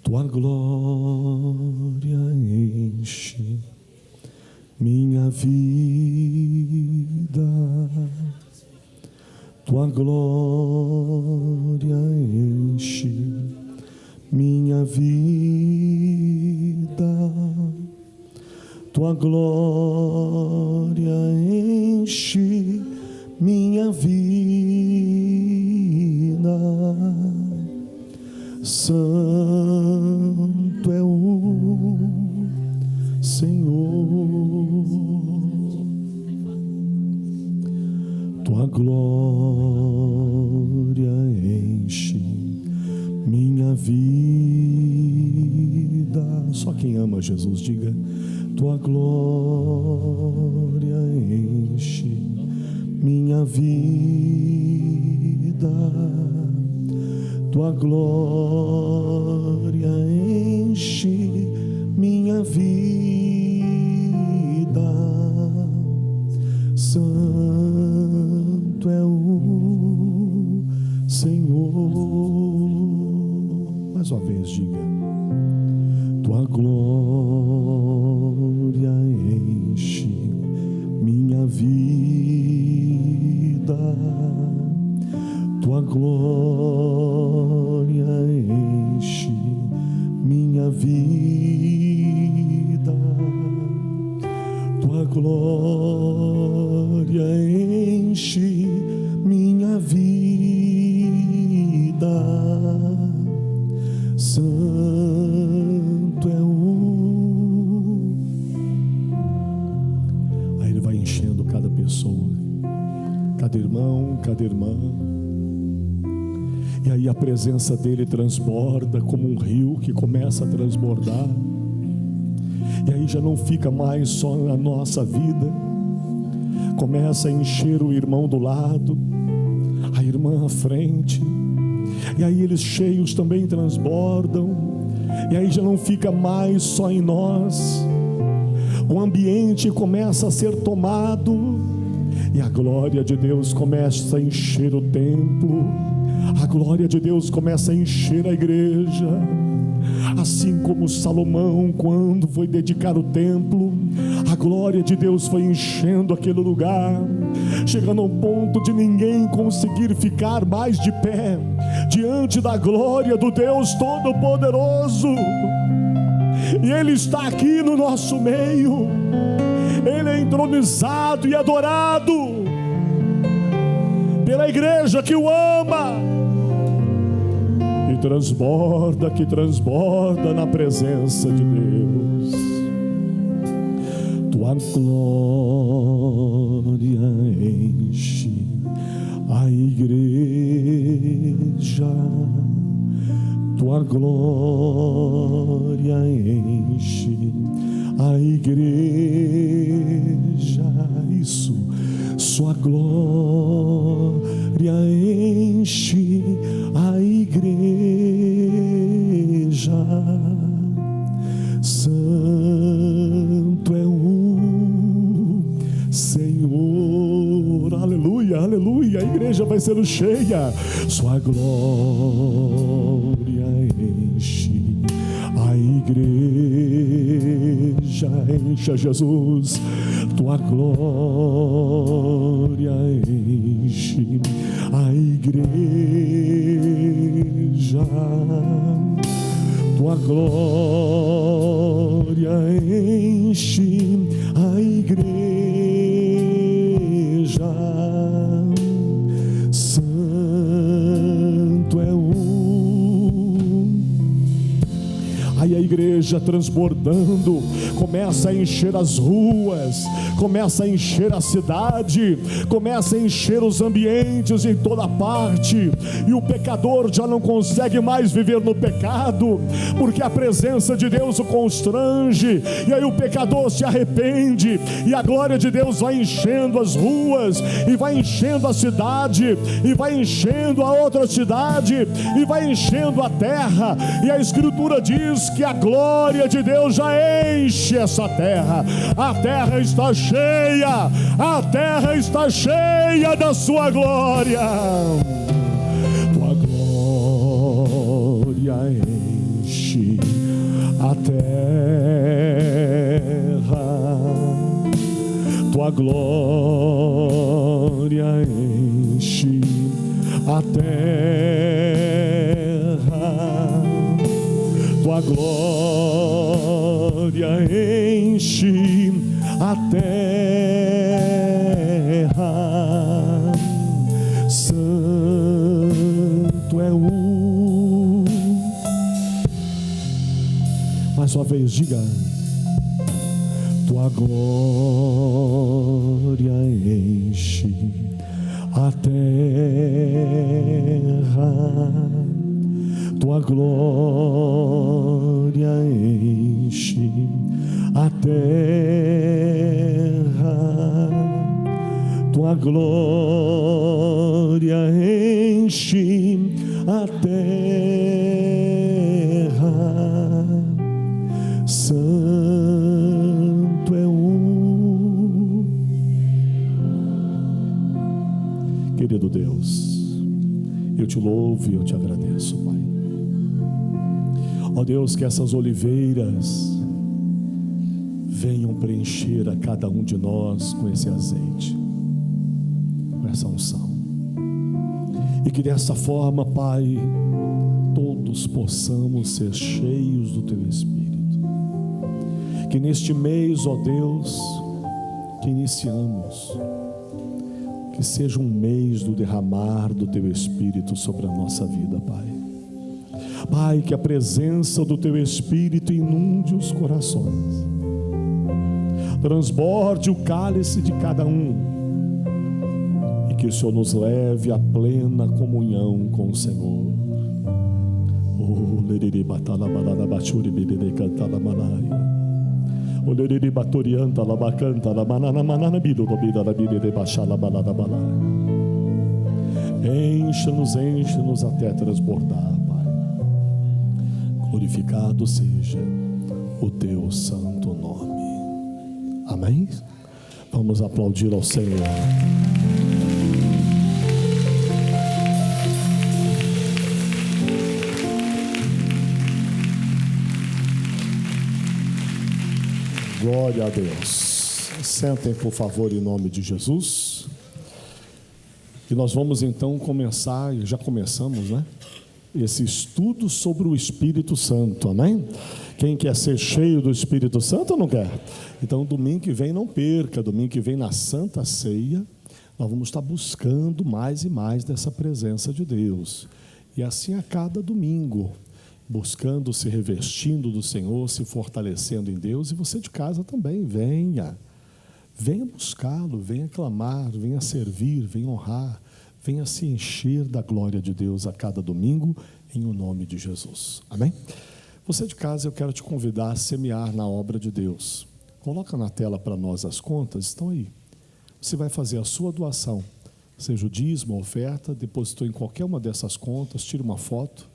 Tua glória enche minha vida. Tua glória enche minha vida. Tua glória enche minha vida. Santo é o Senhor. Tua glória enche minha vida. Só quem ama Jesus diga: Tua glória enche minha vida. Tua glória enche minha vida. Santo é o Senhor. Mais uma vez diga: Tua glória enche minha vida. Tua glória enche minha vida. Tua glória enche minha vida. Santo é o... Aí Ele vai enchendo cada pessoa, cada irmão, cada irmã. E aí a presença dele transborda como um rio que começa a transbordar. E aí já não fica mais só na nossa vida, começa a encher o irmão do lado, a irmã à frente. E aí eles cheios também transbordam. E aí já não fica mais só em nós. O ambiente começa a ser tomado. E a glória de Deus começa a encher o templo. A glória de Deus começa a encher a igreja. Assim como Salomão, quando foi dedicar o templo, a glória de Deus foi enchendo aquele lugar, chegando ao ponto de ninguém conseguir ficar mais de pé diante da glória do Deus Todo-Poderoso. E Ele está aqui no nosso meio. Ele é entronizado e adorado pela igreja que o ama e que transborda na presença de Deus. Tua glória enche a igreja, tua glória enche a igreja. Isso, sua glória enche a igreja. Santo é o Senhor. Aleluia, aleluia. A igreja vai sendo cheia. Sua glória enche a igreja. Encha, Jesus. Tua glória enche a igreja. Tua glória enche a igreja. Santo é o... Aí a igreja transbordando começa a encher as ruas, começa a encher a cidade, começa a encher os ambientes em toda parte, e o pecador já não consegue mais viver no pecado, porque a presença de Deus o constrange, e aí o pecador se arrepende, e a glória de Deus vai enchendo as ruas, e vai enchendo a cidade, e vai enchendo a outra cidade, e vai enchendo a terra, e a Escritura diz que a glória de Deus já enche essa terra. A terra está cheia, a terra está cheia da sua glória. Tua glória enche a terra, tua glória enche a terra, tua glória enche a terra. Santo é o... Mais uma vez, diga: tua glória enche a terra, tua glória enche a terra, tua glória enche a terra. Santo é o... Querido Deus, eu te louvo e eu te agradeço, Pai. Ó Deus, que essas oliveiras venham preencher a cada um de nós com esse azeite, com essa unção, e que dessa forma, Pai, todos possamos ser cheios do Teu Espírito. Que neste mês, ó Deus, que iniciamos, que seja um mês do derramar do Teu Espírito sobre a nossa vida, Pai. Pai, que a presença do Teu Espírito inunde os corações, transborde o cálice de cada um, e que o Senhor nos leve à plena comunhão com o Senhor. Encha-nos até transbordar, Pai. Glorificado seja o Teu santo nome. Amém? Vamos aplaudir ao Senhor. Glória a Deus. Sentem, por favor, em nome de Jesus. E nós vamos então começar, já começamos, né? Esse estudo sobre o Espírito Santo, amém? Quem quer ser cheio do Espírito Santo ou não quer? Então, domingo que vem, não perca, domingo que vem na Santa Ceia, nós vamos estar buscando mais e mais dessa presença de Deus. E assim a cada domingo, buscando, se revestindo do Senhor, se fortalecendo em Deus. E você de casa também, venha buscá-lo, venha clamar, venha servir, venha honrar, venha se encher da glória de Deus a cada domingo, em o nome de Jesus. Amém? Você de casa, eu quero te convidar a semear na obra de Deus. Coloca na tela para nós as contas, estão aí. Você vai fazer a sua doação, seja o dízimo, a oferta, depositou em qualquer uma dessas contas, tira uma foto,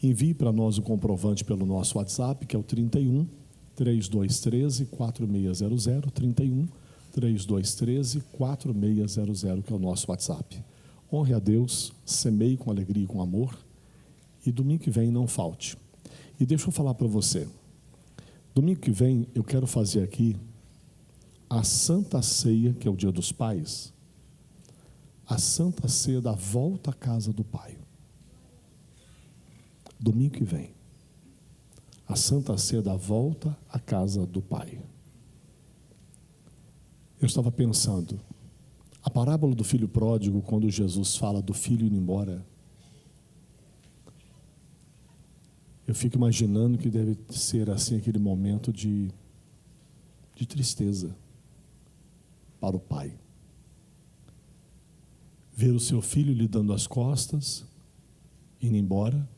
envie para nós o comprovante pelo nosso WhatsApp, que é o 31 3213 4600, 31 3213 4600, que é o nosso WhatsApp. Honre a Deus, semeie com alegria e com amor, e domingo que vem não falte. E deixa eu falar para você, domingo que vem eu quero fazer aqui a Santa Ceia, que é o Dia dos Pais, a Santa Ceia da volta à casa do Pai. Domingo que vem, a Santa Ceia da volta à casa do Pai. Eu estava pensando, a parábola do filho pródigo, quando Jesus fala do filho indo embora, eu fico imaginando que deve ser assim aquele momento de tristeza para o pai. Ver o seu filho lhe dando as costas, indo embora,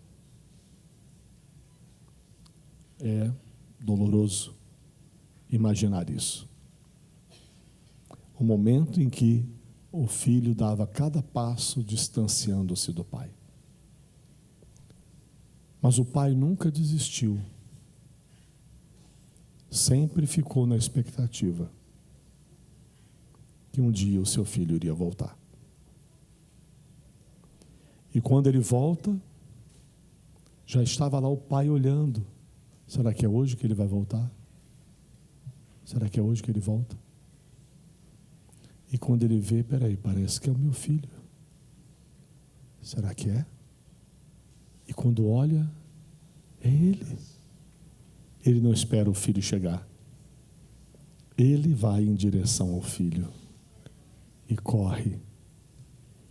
é doloroso imaginar isso. O momento em que o filho dava cada passo distanciando-se do pai. Mas o pai nunca desistiu. Sempre ficou na expectativa que um dia o seu filho iria voltar. E quando ele volta, já estava lá o pai olhando. Será que é hoje que ele vai voltar? Será que é hoje que ele volta? E quando ele vê, peraí, parece que é o meu filho. Será que é? E quando olha, é ele. Ele não espera o filho chegar. Ele vai em direção ao filho e corre.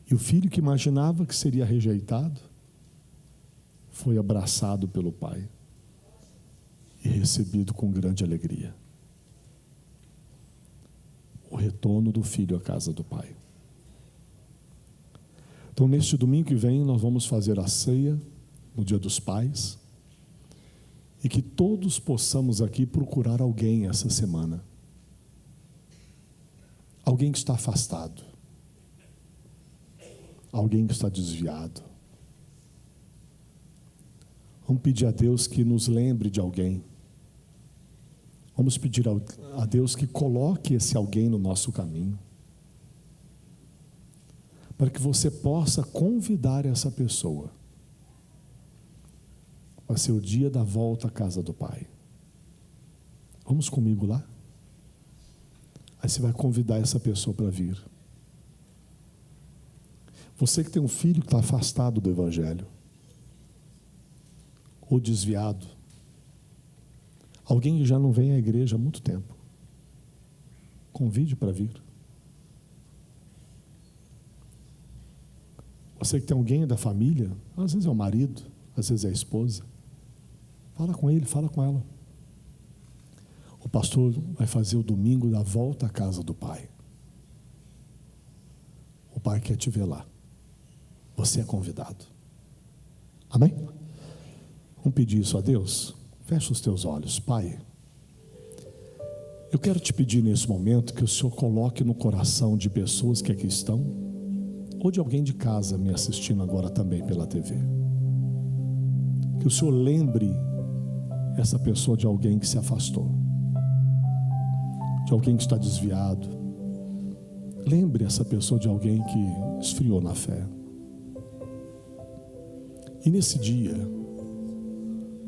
E o filho que imaginava que seria rejeitado, foi abraçado pelo pai e recebido com grande alegria. O retorno do filho à casa do pai. Então, neste domingo que vem, nós vamos fazer a ceia no Dia dos Pais, e que todos possamos aqui procurar alguém essa semana. Alguém que está afastado. Alguém que está desviado. Vamos pedir a Deus que nos lembre de alguém. Vamos pedir a Deus que coloque esse alguém no nosso caminho, para que você possa convidar essa pessoa. Vai ser o dia da volta à casa do Pai. Vamos comigo lá? Aí você vai convidar essa pessoa para vir. Você que tem um filho que está afastado do Evangelho, ou desviado, alguém que já não vem à igreja há muito tempo, convide para vir. Você que tem alguém da família, às vezes é o marido, às vezes é a esposa, fala com ele, fala com ela. O pastor vai fazer o domingo da volta à casa do Pai. O Pai quer te ver lá. Você é convidado. Amém? Vamos pedir isso a Deus? Fecha os teus olhos. Pai, eu quero te pedir nesse momento que o Senhor coloque no coração de pessoas que aqui estão, ou de alguém de casa me assistindo agora também pela TV, que o Senhor lembre essa pessoa de alguém que se afastou, de alguém que está desviado. Lembre essa pessoa de alguém que esfriou na fé. E nesse dia,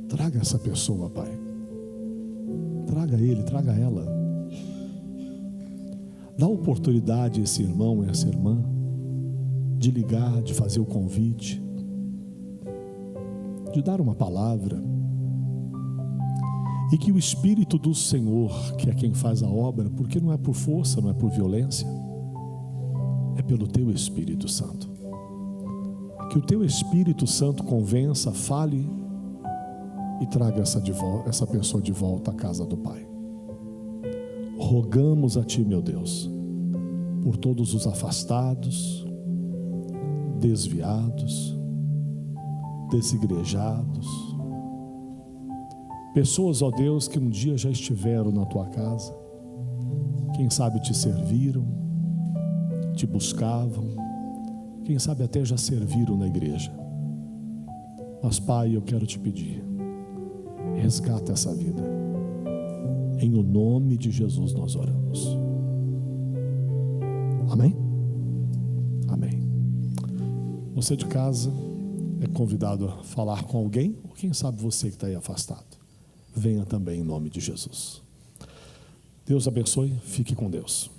traga essa pessoa, Pai. Traga ele, traga ela. Dá oportunidade a esse irmão e essa irmã de ligar, de fazer o convite, de dar uma palavra. E que o Espírito do Senhor, que é quem faz a obra, porque não é por força, não é por violência, é pelo teu Espírito Santo. Que o teu Espírito Santo convença, fale e traga essa pessoa de volta à casa do Pai. Rogamos a Ti, meu Deus, por todos os afastados, desviados, desigrejados, pessoas, ó Deus, que um dia já estiveram na Tua casa, quem sabe te serviram, te buscavam, quem sabe até já serviram na igreja. Mas, Pai, eu quero te pedir, resgata essa vida. Em o nome de Jesus nós oramos. Amém? Amém. Você de casa é convidado a falar com alguém, ou quem sabe você que está aí afastado. Venha também em nome de Jesus. Deus abençoe, fique com Deus.